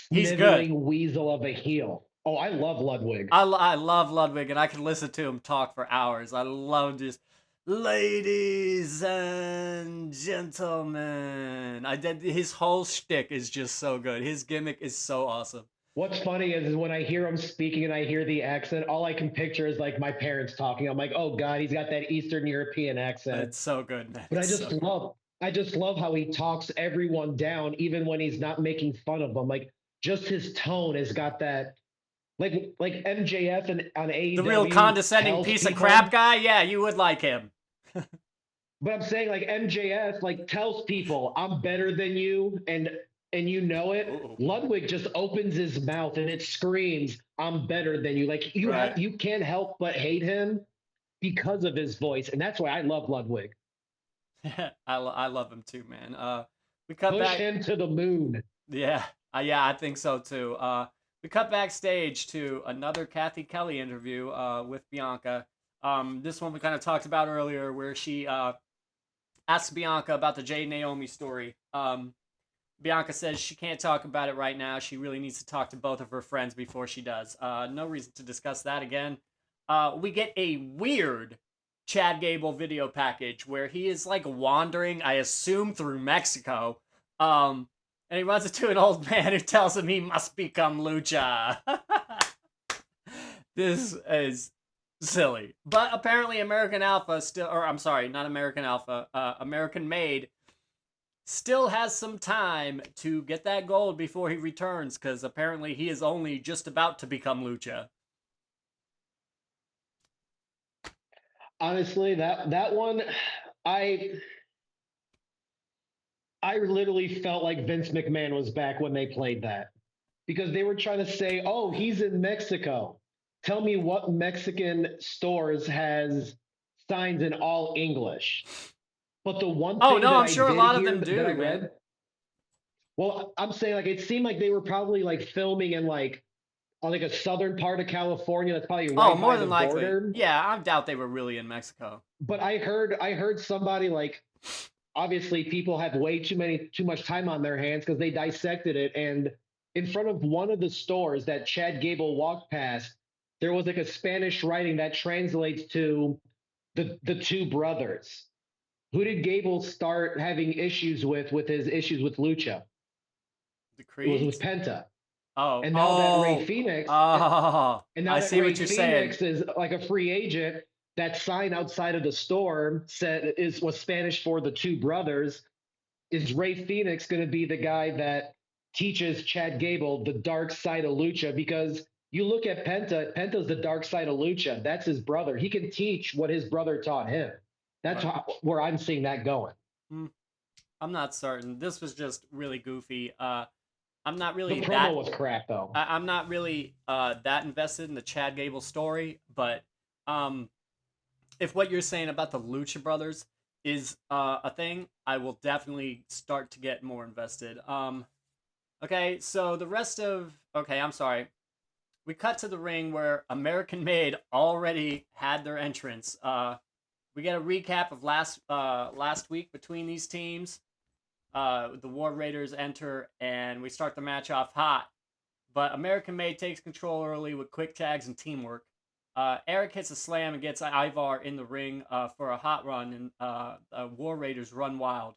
He's good. sniveling weasel of a heel. Oh, I love Ludwig. I love Ludwig, and I can listen to him talk for hours. I love just, ladies and gentlemen. His whole shtick is just so good. His gimmick is so awesome. What's funny is when I hear him speaking and I hear the accent, all I can picture is like my parents talking. I'm like, oh God, he's got that Eastern European accent. It's so good, man. But It's I just love how he talks everyone down, even when he's not making fun of them. Like just his tone has got that, like MJF and on AEW. The real condescending piece of crap guy. Yeah, you would like him. But I'm saying like MJF like tells people I'm better than you and you know it. Ooh. Ludwig just opens his mouth and it screams, "I'm better than you." Like you can't help but hate him because of his voice, and that's why I love Ludwig. I love him too, man. We push him to the moon. Yeah, I think so too. We cut backstage to another Kathy Kelly interview with Bianca. This one we kind of talked about earlier, where she asks Bianca about the Jade Naomi story. Bianca says she can't talk about it right now. She really needs to talk to both of her friends before she does. No reason to discuss that again. We get a weird Chad Gable video package where he is like wandering, I assume, through Mexico. And he runs into an old man who tells him he must become Lucha. This is silly. But apparently American Alpha still, or I'm sorry, not American Alpha, American Made still has some time to get that gold before he returns, because apparently he is only just about to become Lucha. Honestly, that one, I literally felt like Vince McMahon was back when they played that because they were trying to say, "Oh, he's in Mexico. Tell me what Mexican stores has signs in all English. But the one Oh thing no, that I'm I sure a did lot of hear them that I do, man. read, well, I'm saying like it seemed like they were probably like filming in like on like a southern part of California that's probably Oh, right more by the than likely. border. Yeah, I doubt they were really in Mexico. But I heard somebody like obviously people have way too much time on their hands because they dissected it, and in front of one of the stores that Chad Gable walked past, there was like a Spanish writing that translates to the two brothers. Who did Gable start having issues with his issues with Lucha? The It was with Creeds? Penta. Oh, And now that Ray oh, Phoenix oh. and now I that see Ray what you're saying. Phoenix is like a free agent, that sign outside of the store said is was Spanish for the two brothers. Is Ray Phoenix going to be the guy that teaches Chad Gable the dark side of Lucha? Because you look at Penta, Penta's the dark side of Lucha. That's his brother. He can teach what his brother taught him. That's Right. where I'm seeing that going. Hmm. I'm not certain. This was just really goofy. I'm not The really promo was crap, though. I'm not really that invested in the Chad Gable story, but um, if what you're saying about the Lucha Brothers is a thing, I will definitely start to get more invested. Okay, so the rest of okay, I'm sorry. We cut to the ring where American Made already had their entrance. We get a recap of last week between these teams. The War Raiders enter and we start the match off hot. But American Made takes control early with quick tags and teamwork. Eric hits a slam and gets Ivar in the ring for a hot run, and War Raiders run wild.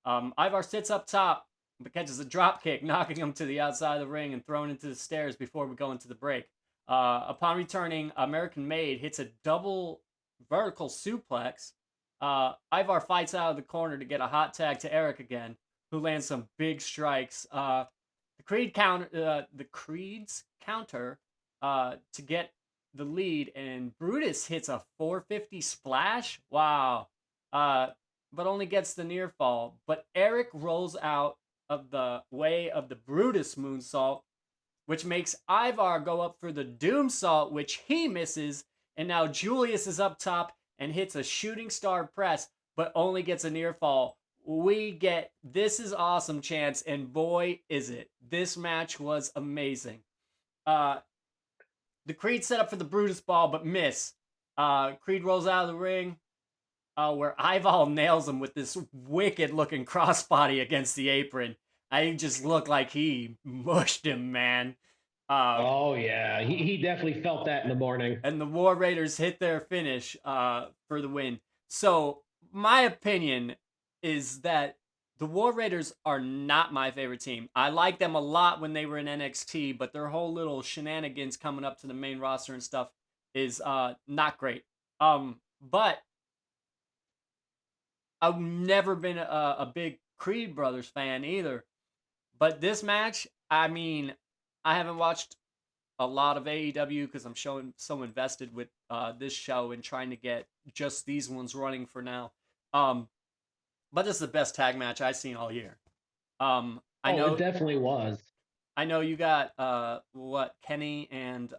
Ivar sits up top but catches a drop kick, knocking him to the outside of the ring and thrown into the stairs before we go into the break. Upon returning, American Made hits a double vertical suplex. Ivar fights out of the corner to get a hot tag to Eric again, who lands some big strikes. The Creeds counter to get the lead, and Brutus hits a 450 splash. Wow, but only gets the near fall. But Eric rolls out of the way of the Brutus moonsault, which makes Ivar go up for the Doom Salt, which he misses. And now Julius is up top and hits a shooting star press, but only gets a near fall. We get this is awesome chance, and boy, is it. This match was amazing. Uh, the Creed set up for the Brutus ball, but miss. Creed rolls out of the ring, where Ival nails him with this wicked looking crossbody against the apron. I just looked like he mushed him, man. Uh, Oh yeah, he definitely felt that in the morning. and the War Raiders hit their finish for the win. So my opinion is that the War Raiders are not my favorite team. I like them a lot when they were in NXT, but their whole little shenanigans coming up to the main roster and stuff is not great. But I've never been a big Creed Brothers fan either. But this match, I mean, I haven't watched a lot of AEW because I'm so invested with this show and trying to get just these ones running for now. Um, but this is the best tag match I've seen all year. I Oh, it know definitely was. you got what Kenny and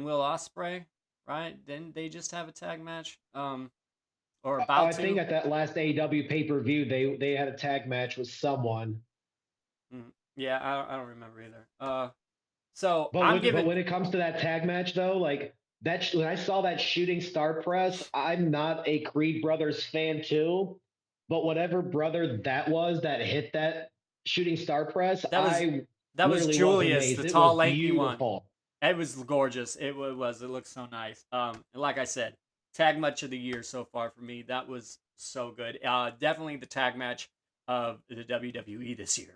Will Ospreay, right? Didn't they just have a tag match? Or about I think to? at that last AEW pay per view, they had a tag match with someone. Yeah, I don't remember either. So But I'm when but giving when it comes to that tag match though, like that when I saw that shooting star press, I'm not a Creed Brothers fan too, but whatever brother that was that hit that shooting star press, that was I that was literally was Julius, the amazed. It tall, was lanky one. beautiful. It was gorgeous. It was. It looked so nice. And like I said, tag match of the year so far for me. That was so good. Definitely the tag match of the WWE this year.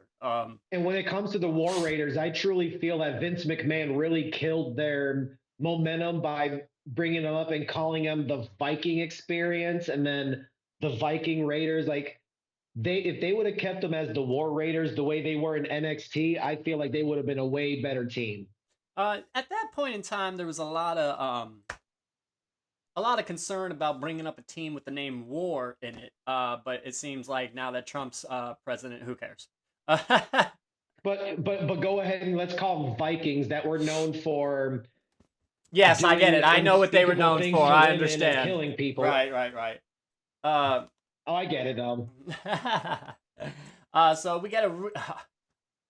And when it comes to the War Raiders, I truly feel that Vince McMahon really killed their momentum by bringing them up and calling them the Viking experience and then the Viking Raiders. Like they, if they would have kept them as the War Raiders the way they were in NXT, I feel like they would have been a way better team. At that point in time, there was a lot of concern about bringing up a team with the name War in it. But it seems like now that Trump's president, who cares? But go ahead and let's call them Vikings that were known for Yes, I get doing it. I know what they were unspeakable known things for. to I women and understand. killing people. Right. Uh, Oh, I get it. so we get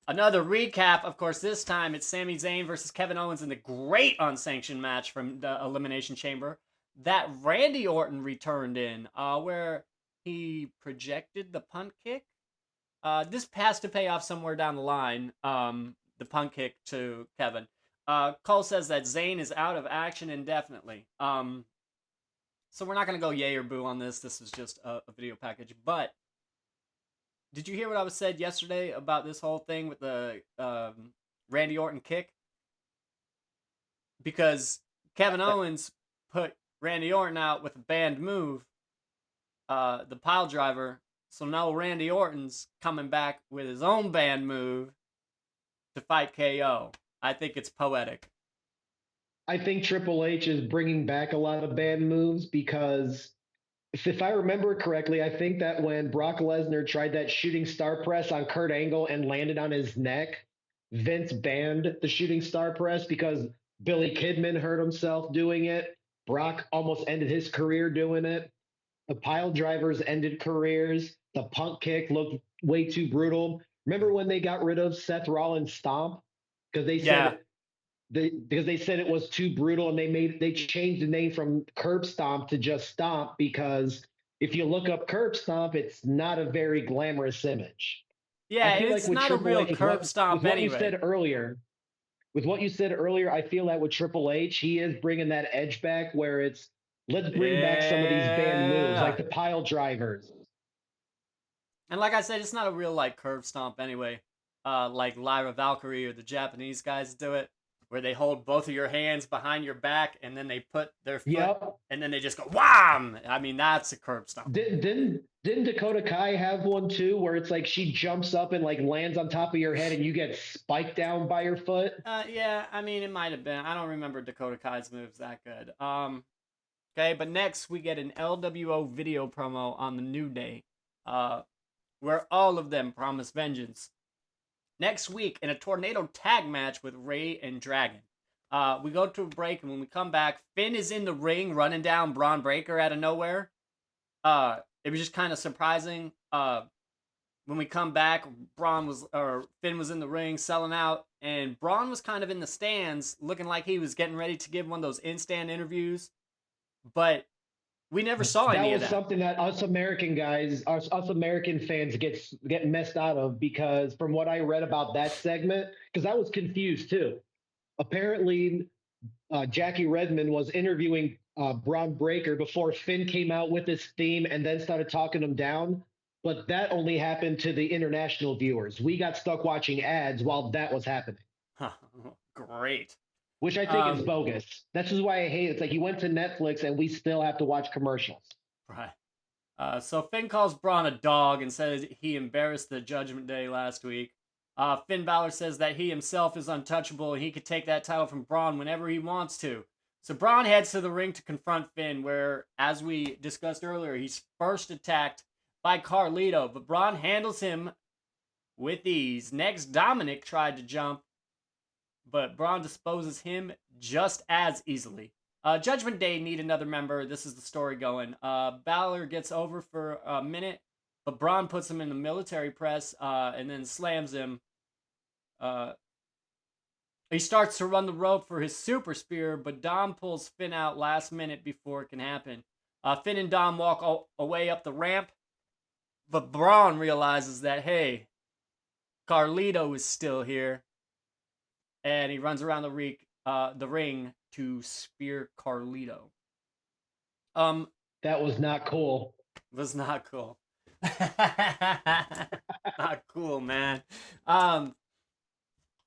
another recap. Of course, this time it's Sami Zayn versus Kevin Owens in the great unsanctioned match from the Elimination Chamber that Randy Orton returned in, where he projected the punt kick. This has to pay off somewhere down the line. The punt kick to Kevin. Cole says that Zayn is out of action indefinitely. So we're not gonna go yay or boo on this. This is just a video package. But did you hear what I was said yesterday about this whole thing with the Randy Orton kick? Because Kevin Owens put Randy Orton out with a banned move, the pile driver. So now Randy Orton's coming back with his own banned move to fight KO. I think it's poetic. I think Triple H is bringing back a lot of bad moves because if I remember correctly, I think that when Brock Lesnar tried that shooting star press on Kurt Angle and landed on his neck, Vince banned the shooting star press because Billy Kidman hurt himself doing it. Brock almost ended his career doing it. The pile drivers ended careers. The punk kick looked way too brutal. Remember when they got rid of Seth Rollins' stomp because Yeah, they said it was too brutal and they changed the name from curb stomp to just stomp because if you look up curb stomp, it's not a very glamorous image. I yeah, feel like it's with not a Triple real H, curb with stomp what you anyway. said earlier, I feel that with Triple H, he is bringing that edge back where it's let's bring back some of these banned moves like Yeah. the pile drivers. And like I said, it's not a real like curb stomp anyway. Like Lyra Valkyrie or the Japanese guys do it, where they hold both of your hands behind your back and then they put their foot Yep. and then they just go wham. I mean, that's a curb stomp. Didn't Dakota Kai have one too, where it's like she jumps up and like lands on top of your head and you get spiked down by your foot? Yeah, I mean, it might have been. I don't remember Dakota Kai's moves that good. Okay, but next we get an LWO video promo on the New Day, uh, where all of them promise vengeance. Next week in a tornado tag match with Ray and Dragon. We go to a break, and when we come back, Finn is in the ring running down Braun Breaker out of nowhere. It was just kind of surprising. When we come back, Finn was in the ring selling out, and Braun was kind of in the stands, looking like he was getting ready to give one of those in-stand interviews, but we never saw That any of was that. something that us American guys, us American fans get messed out of because from what I read about that segment, because I was confused too. Apparently, Jackie Redmond was interviewing Braun Breaker before Finn came out with his theme and then started talking him down. But that only happened to the international viewers. We got stuck watching ads while that was happening, Great. which I think is Um, bogus. That's just why I hate it. It's like you went to Netflix and we still have to watch commercials. right. So Finn calls Braun a dog and says he embarrassed the Judgment Day last week. Finn Balor says that he himself is untouchable and he could take that title from Braun whenever he wants to. So Braun heads to the ring to confront Finn, where, as we discussed earlier, he's first attacked by Carlito, but Braun handles him with ease. Next, Dominic tried to jump, but Braun disposes him just as easily. Judgment Day need another member. This is the story going. Balor gets over for a minute, but Braun puts him in the military press and then slams him. Uh, he starts to run the rope for his super spear, but Dom pulls Finn out last minute before it can happen. Finn and Dom walk away up the ramp, but Braun realizes that, hey, Carlito is still here, and he runs around the ring to spear Carlito. That was not cool. Was not cool. Not cool, man.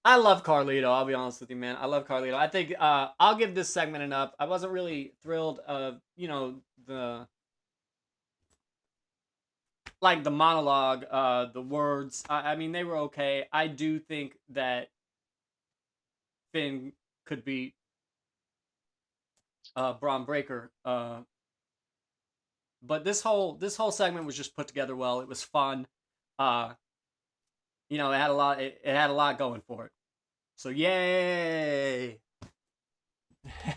I love Carlito. I'll be honest with you, man. I love Carlito. I think I'll give this segment an up. I wasn't really thrilled of the the monologue, the words. I mean, they were okay. I do think that Finn could beat Braun Breaker. But this whole segment was just put together well. It was fun. Uh, it had a lot. It had a lot going for it. So yay!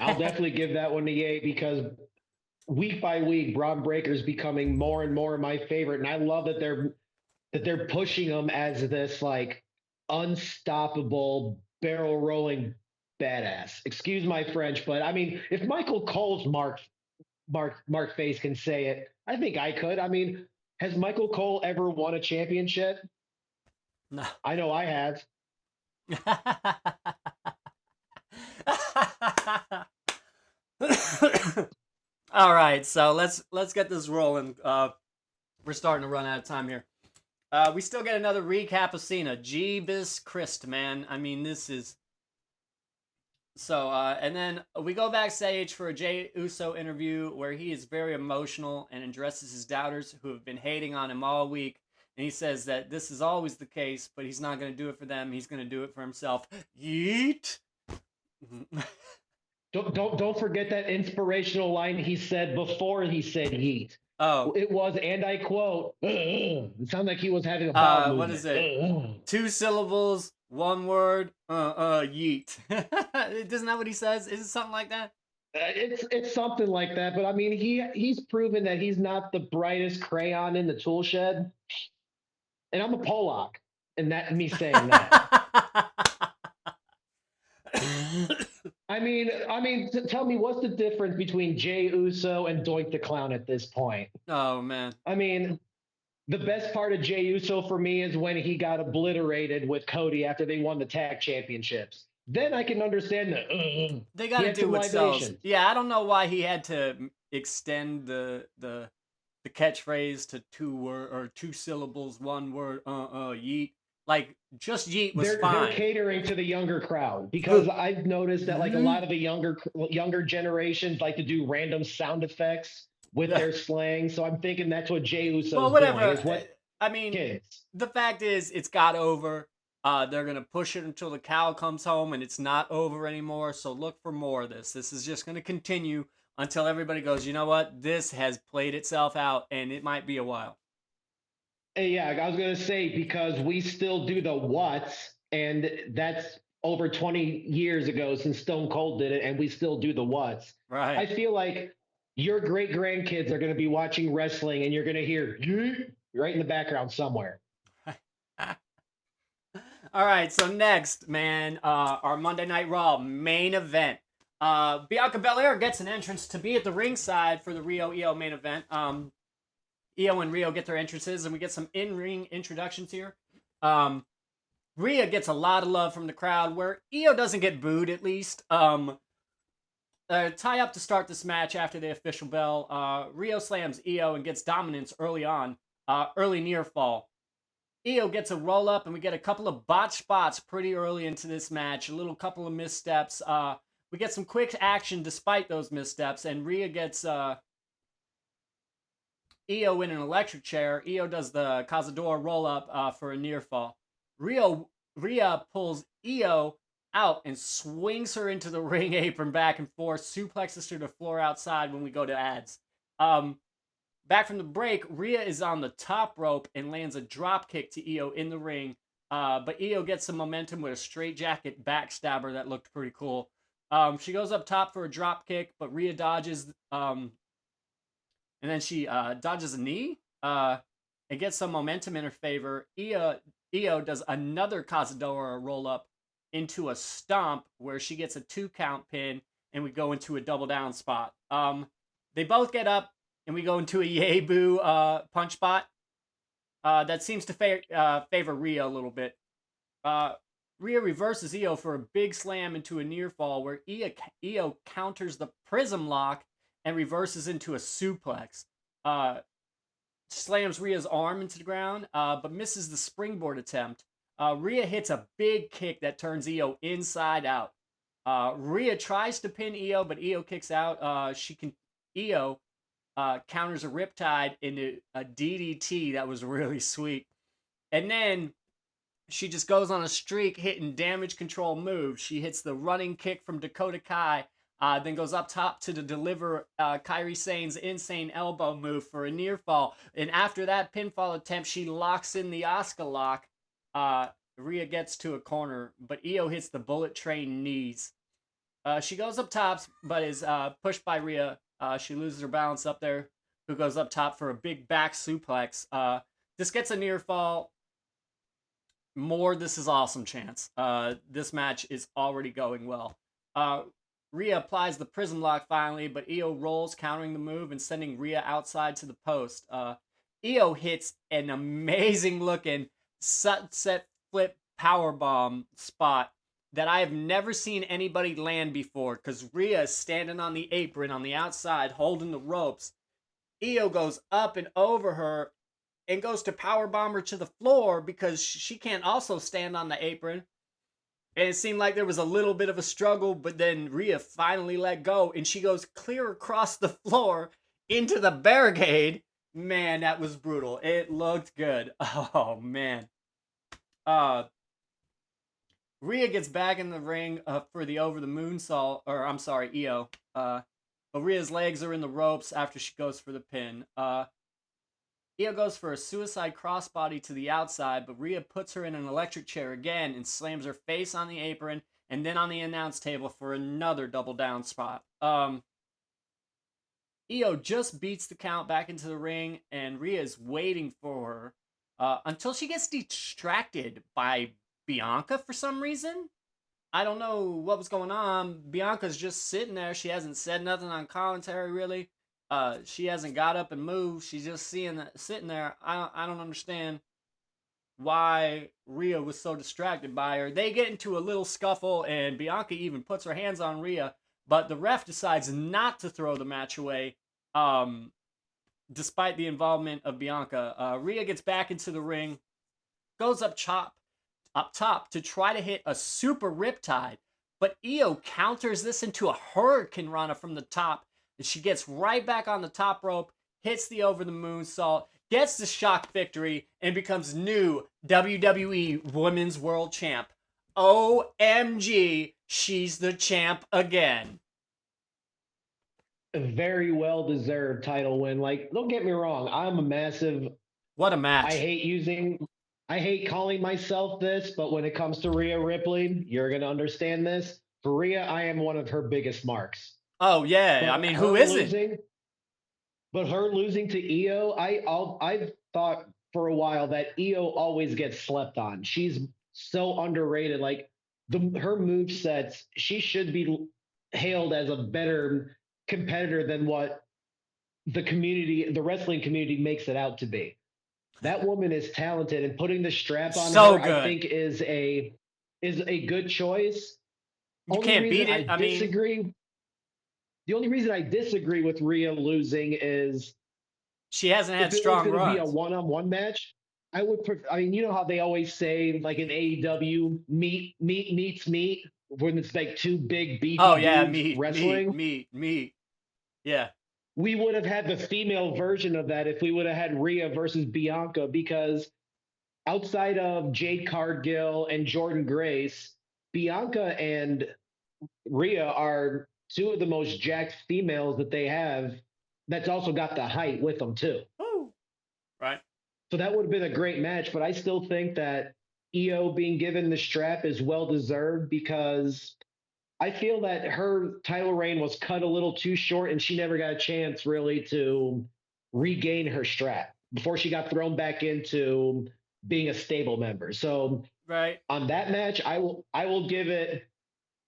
I'll definitely give that one to Ye because week by week, Braun Breaker's becoming more and more my favorite, and I love that they're pushing him as this like unstoppable barrel rolling badass. Excuse my French, but I mean, if Michael Cole's Mark Face can say it, I think I could. I mean, has Michael Cole ever won a championship? No. I know I have. All right, so let's get this rolling. We're starting to run out of time here. We still get another recap of Cena. Jeebus Christ, man. I mean, this is so. And then we go backstage for a Jey Uso interview where he is very emotional and addresses his doubters who have been hating on him all week. And he says that this is always the case, but he's not going to do it for them. He's going to do it for himself. Yeet. Don't forget that inspirational line he said before he said yeet. Oh, It was, and I quote, "Ugh." It sounded like he was having a bowel movement. what is it? Ugh. 2 syllables, 1 word. Yeet. Isn't that what he says? Is it something like that? It's something like that, but I mean he's proven that he's not the brightest crayon in the tool shed, and I'm a Pollock, and that me saying that. Tell me what's the difference between Jey Uso and Doink the Clown at this point? Oh man. I mean, the best part of Jey Uso for me is when he got obliterated with Cody after they won the tag championships. Then I can understand that They got he to had do some what sells. libations. Yeah, I don't know why he had to extend the catchphrase to 2 word or 2 syllables, 1 word. Yeet. Like just yeet was They're fine. catering to the younger crowd because I've noticed that like a lot of the younger generations like to do random sound effects with their slang. So I'm thinking that's what Jey Uso's Well, whatever. doing. Is what I mean, kids. the fact is, it's got over. They're gonna push it until the cow comes home, and it's not over anymore. So look for more of this. This is just gonna continue until everybody goes, you know what? This has played itself out, and it might be a while. Yeah, I was gonna say because we still do the what's, and that's over 20 years ago since Stone Cold did it, and we still do the what's. Right. I feel like your great grandkids are gonna be watching wrestling, and you're gonna hear "Yeet" right in the background somewhere. All right, so next, man, our Monday Night Raw main event. Bianca Belair gets an entrance to be at the ringside for the Rio EO main event. Io and Rio get their entrances, and we get some in-ring introductions here. Rhea gets a lot of love from the crowd, where Io doesn't get booed, at least. Tie up to start this match after the official bell. Rio slams Io and gets dominance early on. Early near fall. Io gets a roll up, and we get a couple of botch spots pretty early into this match. A little couple of missteps. We get some quick action despite those missteps, and Rhea gets Io in an electric chair. Io does the Cazador roll up for a near fall. Rhea pulls Io out and swings her into the ring apron back and forth, suplexes her to the floor outside when we go to ads. Back from the break, Rhea is on the top rope and lands a drop kick to Io in the ring. But Io gets some momentum with a straight jacket backstabber that looked pretty cool. She goes up top for a drop kick, but Rhea dodges, and then she dodges a knee and gets some momentum in her favor. Io does another Cazadora roll up into a stomp where she gets a 2 count pin, and we go into a double down spot. They both get up, and we go into a yay boo punch spot that seems to favor Rhea a little bit. Rhea reverses Io for a big slam into a near fall where Io counters the prism lock and reverses into a suplex. Slams Rhea's arm into the ground, but misses the springboard attempt. Rhea hits a big kick that turns Io inside out. Rhea tries to pin Io, but Io kicks out. Io counters a riptide into a DDT that was really sweet. And then she just goes on a streak hitting damage control moves. She hits the running kick from Dakota Kai, then goes up top to deliver Kairi Sane's insane elbow move for a near fall. And after that pinfall attempt, she locks in the Asuka lock. Rhea gets to a corner, but Io hits the bullet train knees. She goes up top, but is pushed by Rhea. She loses her balance up there, who goes up top for a big back suplex. This gets a near fall. More This is awesome chance. This match is already going well. Rhea applies the prism lock finally, but Io rolls, countering the move and sending Rhea outside to the post. Io hits an amazing looking sunset flip powerbomb spot that I have never seen anybody land before, because Rhea is standing on the apron on the outside holding the ropes. Io goes up and over her and goes to powerbomb her to the floor because she can't also stand on the apron. And it seemed like there was a little bit of a struggle, but then Rhea finally let go and she goes clear across the floor into the barricade. Man, that was brutal. It looked good. Oh, man. Rhea gets back in the ring for the over the moonsault, or I'm sorry, Io. But Rhea's legs are in the ropes after she goes for the pin. Io goes for a suicide crossbody to the outside, but Rhea puts her in an electric chair again and slams her face on the apron and then on the announce table for another double down spot. Io just beats the count back into the ring, and Rhea is waiting for her until she gets distracted by Bianca for some reason. I don't know what was going on. Bianca's just sitting there. She hasn't said nothing on commentary, really. She hasn't got up and moved. She's just sitting there. I don't understand why Rhea was so distracted by her. They get into a little scuffle, and Bianca even puts her hands on Rhea, but the ref decides not to throw the match away, despite the involvement of Bianca. Rhea gets back into the ring, goes up top to try to hit a super riptide, but Io counters this into a hurricane runner from the top, and she gets right back on the top rope, hits the over the moonsault, gets the shock victory, and becomes new WWE Women's World Champ. OMG, she's the champ again. A very well deserved title win. Like, don't get me wrong, I'm a massive. What a match. I hate calling myself this, but when it comes to Rhea Ripley, you're going to understand this. For Rhea, I am one of her biggest marks. Oh, yeah. But I mean, who isn't? But her losing to Io, I've thought for a while that Io always gets slept on. She's so underrated. Like, her move sets, she should be hailed as a better competitor than what the wrestling community makes it out to be. That woman is talented, and putting the strap on So her, good. I think, is a good choice. You can't beat it. I disagree. The only reason I disagree with Rhea losing is she hasn't had if it strong was going to be a runs. one-on-one match, I would. I mean, you know how they always say, like in AEW, meat meets meat, when it's like two big beefy Oh, yeah, dudes wrestling. meat. Yeah. We would have had the female version of that if we would have had Rhea versus Bianca, because outside of Jade Cargill and Jordan Grace, Bianca and Rhea are two of the most jacked females that they have. That's also got the height with them too. Woo. Right. So that would have been a great match, but I still think that Io being given the strap is well deserved, because I feel that her title reign was cut a little too short and she never got a chance really to regain her strap before she got thrown back into being a stable member. So right on that match, I will give it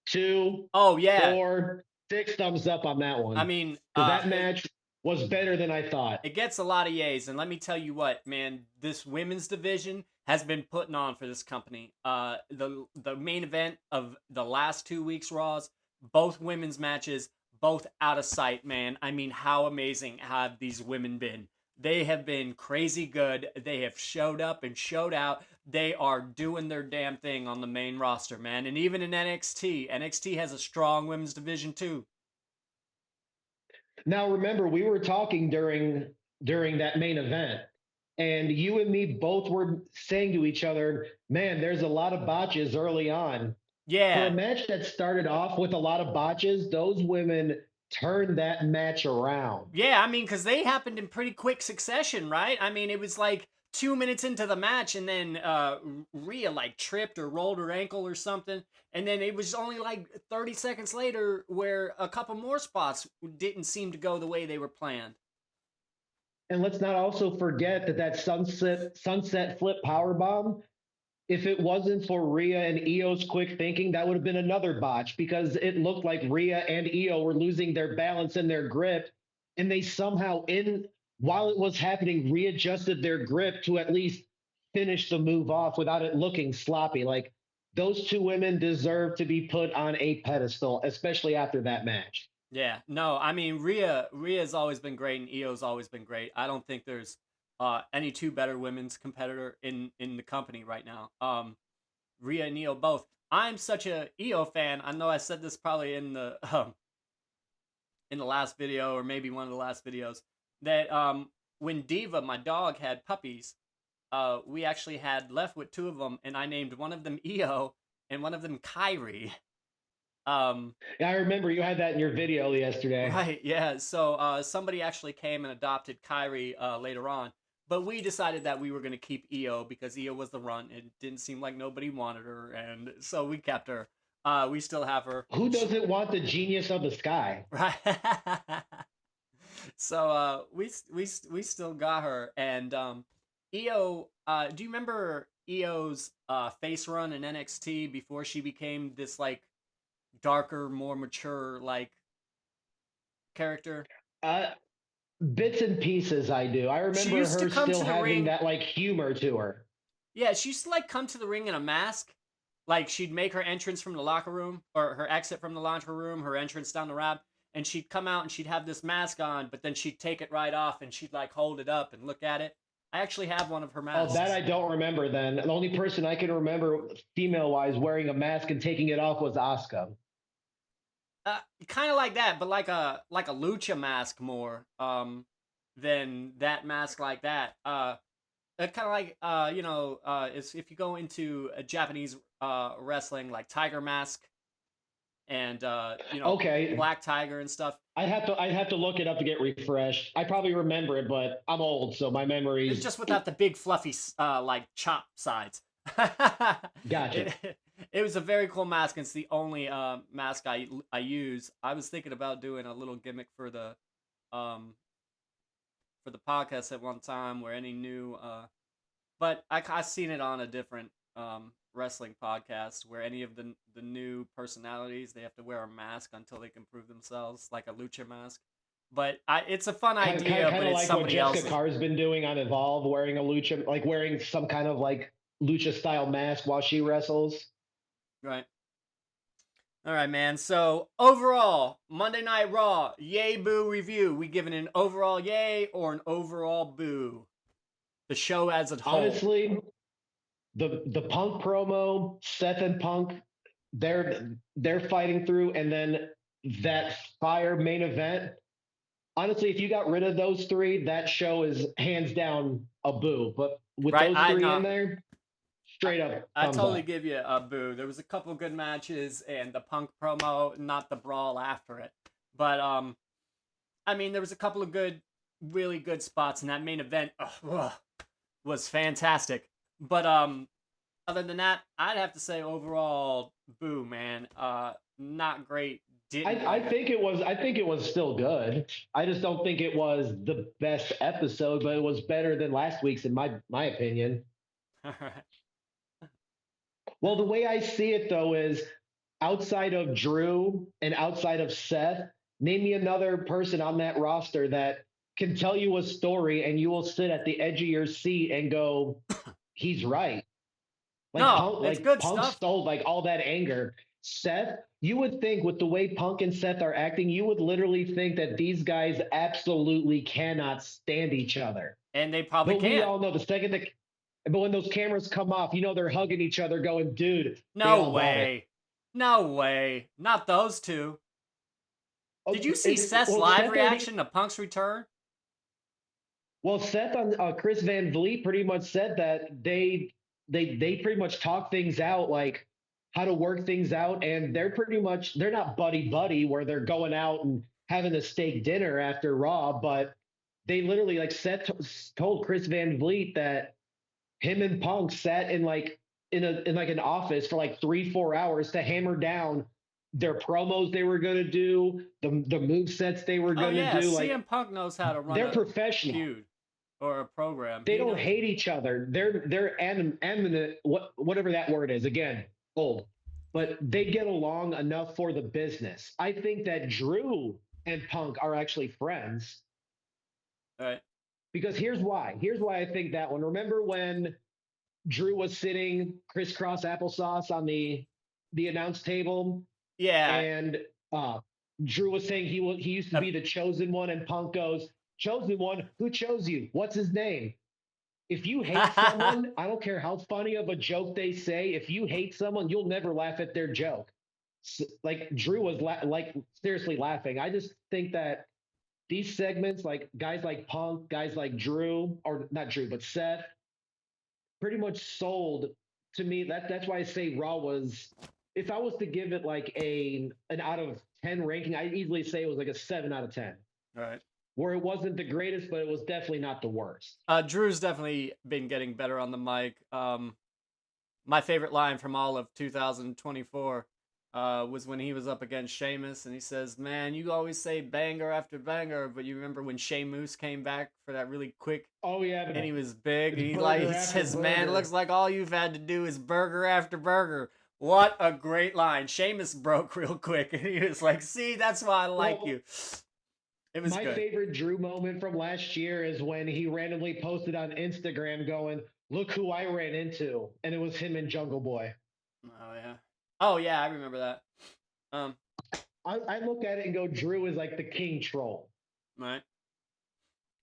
2, oh yeah 4, 6 thumbs up on that one. I mean, that match was better than I thought. It gets a lot of yays, and let me tell you what, man, this women's division has been putting on for this company. The main event of the last 2 weeks Raws, both women's matches, both out of sight, man. I mean, how amazing have these women been? They have been crazy good. They have showed up and showed out. They are doing their damn thing on the main roster, man. And even in NXT has a strong women's division too. Now remember, we were talking during that main event, and you and me both were saying to each other, man, there's a lot of botches early on. Yeah. For a match that started off with a lot of botches, those women turned that match around. Yeah, I mean, because they happened in pretty quick succession, right? I mean, it was like 2 minutes into the match, and then Rhea like tripped or rolled her ankle or something, and then it was only like 30 seconds later where a couple more spots didn't seem to go the way they were planned. And let's not also forget that sunset flip power bomb. If it wasn't for Rhea and Io's quick thinking, that would have been another botch because it looked like Rhea and Io were losing their balance and their grip, and they somehow, in while it was happening, readjusted their grip to at least finish the move off without it looking sloppy. Like those two women deserve to be put on a pedestal, especially after that match. Yeah, no, I mean Rhea's always been great and Io's always been great. I don't think there's any two better women's competitor in the company right now. Rhea and Io both. I'm such a Io fan. I know I said this probably in the last video or maybe one of the last videos that when Diva, my dog, had puppies, we actually had left with two of them, and I named one of them Io and one of them Kyrie. Yeah, I remember you had that in your video yesterday. Right, yeah. So somebody actually came and adopted Kyrie later on, but we decided that we were going to keep Io because Io was the runt. It didn't seem like nobody wanted her, and so we kept her. We still have her. Who doesn't want the genius of the sky? Right. So we still got her, and Io. Do you remember Io's face run in NXT before she became this like darker, more mature like character? Uh, Bits and pieces, I do. I She remember used to her come still to the having ring. that like humor to her. Yeah, she used to like come to the ring in a mask. Like she'd make her entrance from the locker room or her exit from the locker room, her entrance down the ramp, and she'd come out and she'd have this mask on, but then she'd take it right off and she'd like hold it up and look at it. I actually have one of her Oh, that masks. I don't remember then. The only person I can remember female wise wearing a mask and taking it off was Asuka. Kind of like that, but like a lucha mask more than that mask like that. Kind of like is if you go into a Japanese wrestling like Tiger Mask and Okay. Black Tiger and stuff. I'd have to look it up to get refreshed. I probably remember it, but I'm old, so my It's memories just without the big fluffy like chop sides. gotcha. It was a very cool mask. It's the only mask I use. I was thinking about doing a little gimmick um for the podcast at one time where any new but I seen it on a different wrestling podcast where any of the new personalities they have to wear a mask until they can prove themselves, like a lucha mask. But it's a fun Kind of, kind of, idea, kind but of it's like what somebody Jessica else's. Carr's been doing on Evolve, wearing a lucha, like wearing some kind of like lucha style mask while she wrestles. Right. All right, man. So overall, Monday Night Raw, yay boo review. We giving an overall yay or an overall boo? The show as a whole. Honestly, the Punk promo, Seth and Punk, they're fighting through, and then that fire main event. Honestly, if you got rid of those three, that show is hands down a boo. But with Right? those I three in know. there, straight up I thumbs totally up. give you a boo. There was a couple good matches and the Punk promo, not the brawl after it. But I mean, there was a couple of really good spots in that main event. Was fantastic. But other than that, I'd have to say overall boo, man. Not great. Didn't I like it. think it was. I think it was still good. I just don't think it was the best episode, but it was better than last week's, in my opinion. All right. Well, the way I see it though is outside of Drew and outside of Seth, name me another person on that roster that can tell you a story and you will sit at the edge of your seat and go, he's right. No, it's Like good Punk stuff. stole like all that anger. Seth, you would think with the way Punk and Seth are acting, you would literally think that these guys absolutely cannot stand each other. And they probably But we can't. all know the second that but when those cameras come off, you know they're hugging each other, going, dude, they No all got it. way. No way. Not those two. Oh, Did you see Seth's well, live Seth already reaction to Punk's return? well, Seth on Chris Van Vliet pretty much said that they pretty much talk things out, like how to work things out, and they're not buddy buddy where they're going out and having a steak dinner after Raw, but they literally like Seth told Chris Van Vliet that him and Punk sat in like in like an office for like 3-4 hours to hammer down their promos they were gonna do, the move sets they were Oh gonna yeah, do. Like CM Punk knows how to run they're a professional. feud or a program. They He don't knows. hate each other. They're whatever that word is. Again, old, but they get along enough for the business. I think that Drew and Punk are actually friends All right. because here's why. Here's why I think that one. Remember when Drew was sitting crisscross applesauce on the announce table, Yeah. and uh, Drew was saying he used to Uh, be the chosen one, and Punk goes, "Chosen one? Who chose you? What's his name?" If you hate someone, I don't care how funny of a joke they say. If you hate someone, you'll never laugh at their joke. Like Drew was like seriously laughing. I just think that these segments, like guys like Punk, guys like Drew, or not Drew, but Seth, pretty much sold to me. That's why I say Raw was. If I was to give it like an out of 10 ranking, I'd easily say it was like a 7 out of 10. all right. Where it wasn't the greatest, but it was definitely not the worst. Drew's definitely been getting better on the mic. My favorite line from all of 2024 was when he was up against Sheamus, and he says, "Man, you always say banger after banger, but you remember when Sheamus came back for that really quick, Oh yeah, and he was big, and it's he like burger he after says, man, burger. looks like all you've had to do is burger after burger." What a great line! Sheamus broke real quick, and he was like, "See, that's why I like Well, you." It was my good. favorite Drew moment from last year is when he randomly posted on Instagram going, "Look who I ran into," and it was him and Jungle Boy. Oh yeah. Oh yeah, I remember that. Um, I look at it and go, Drew is like the king troll. right.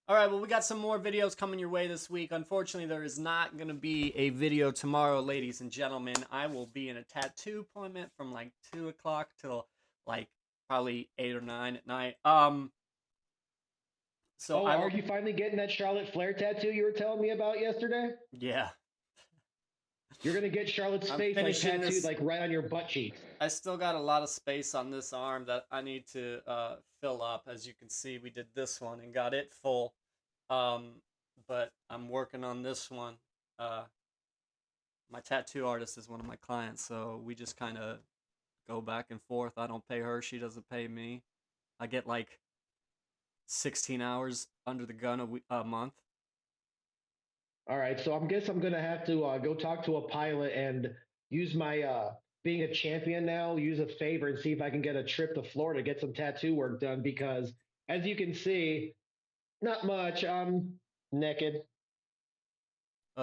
All right, well, we got some more videos coming your way this week. Unfortunately, there is not going to be a video tomorrow, ladies and gentlemen. I will be in a tattoo appointment from like 2 o'clock till like probably 8 or 9 at night. So Oh, I are will, you finally getting that Charlotte Flair tattoo you were telling me about yesterday? yeah. You're gonna get Charlotte's I'm face like finishing tattooed this. like right on your butt cheeks. I still got a lot of space on this arm that I need to fill up. As you can see, we did this one and got it full. Um, but I'm working on this one. Uh, my tattoo artist is one of my clients, so we just kind of go back and forth. I don't pay her, she doesn't pay me. I get like 16 hours under the gun a month. All right, so I guess I'm gonna have to go talk to a pilot and use my being a champion now, use a favor and see if I can get a trip to Florida to get some tattoo work done because as you can see, not much. I'm naked.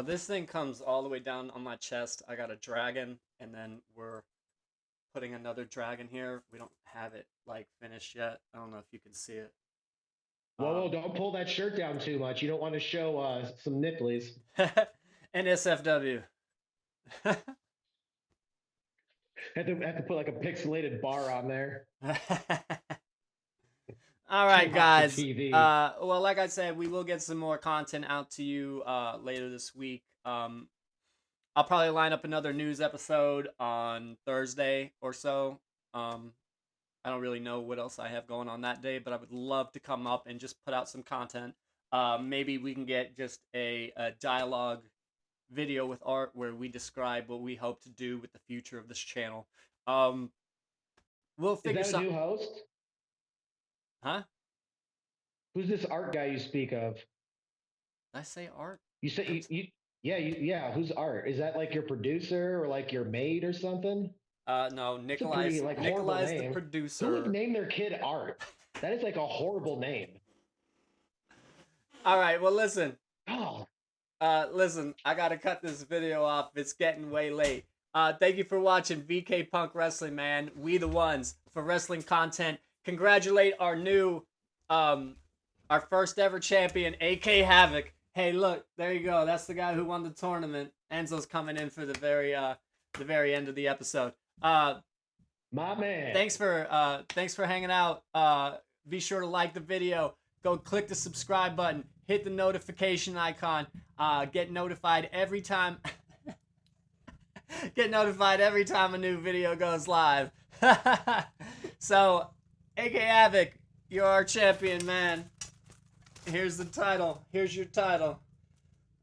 This thing comes all the way down on my chest. I got a dragon, and then we're putting another dragon here. We don't have it like finished yet. I don't know if you can see it. Whoa, don't pull that shirt down too much. You don't want to show some nipplies. NSFW. Have to put like a pixelated bar on there. All right, Too hot for guys. TV. Well, like I said, we will get some more content out to you later this week. I'll probably line up another news episode on Thursday or so. I don't really know what else I have going on that day, but I would love to come up and just put out some content. Maybe we can get just a dialogue video with art where we describe what we hope to do with the future of this channel. We'll Is figure that a something. new host? Huh? Who's this art guy you speak of? Did I say art? You said yeah. Who's art? Is that like your producer or like your maid or something? No, It's a pretty like horrible Nikolai's the name. Who would producer. name their kid Art? That is like a horrible name. All right, well listen. Oh, Listen, I gotta cut this video off. It's getting way late. Thank you for watching VK Punk Wrestling, man. We the ones for wrestling content. Congratulate our new, our first ever champion, AK Havok. Hey, look, there you go. That's the guy who won the tournament. Enzo's coming in for the very end of the episode. my man. Thanks for hanging out. Be sure to like the video. Go click the subscribe button. Hit the notification icon. Get notified every time. Get notified every time a new video goes live. So, AK Havok, you're our champion, man. Here's the title. Here's your title.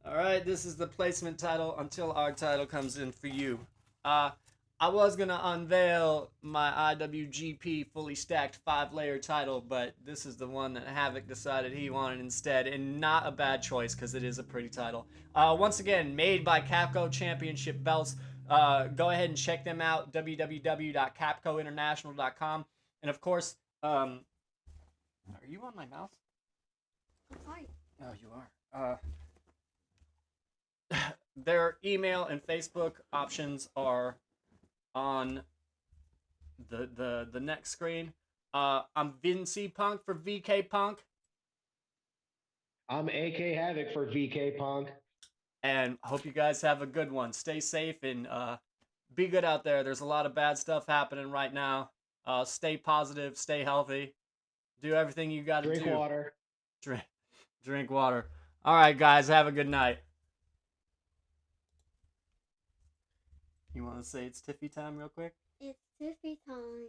All right, this is the placement title until our title comes in for you. I was gonna unveil my IWGP fully stacked 5-layer title, but this is the one that Havok decided he wanted instead, and not a bad choice because it is a pretty title. Once again, made by Capco Championship Belts. Go ahead and check them out, www.capcointernational.com. And of course, are you on my mouse? Hi. Oh, you are. Their email and Facebook options are on the next screen. I'm Vin C Punk for VK Punk, I'm AK Havoc for VK Punk. and hope you guys have a good one. Stay safe and be good out there. There's a lot of bad stuff happening right now. Stay positive, stay healthy, do everything you got to do. Drink water. Drink water. All right, guys, have a good night. You want to say it's Tiffy time real quick? It's Tiffy time.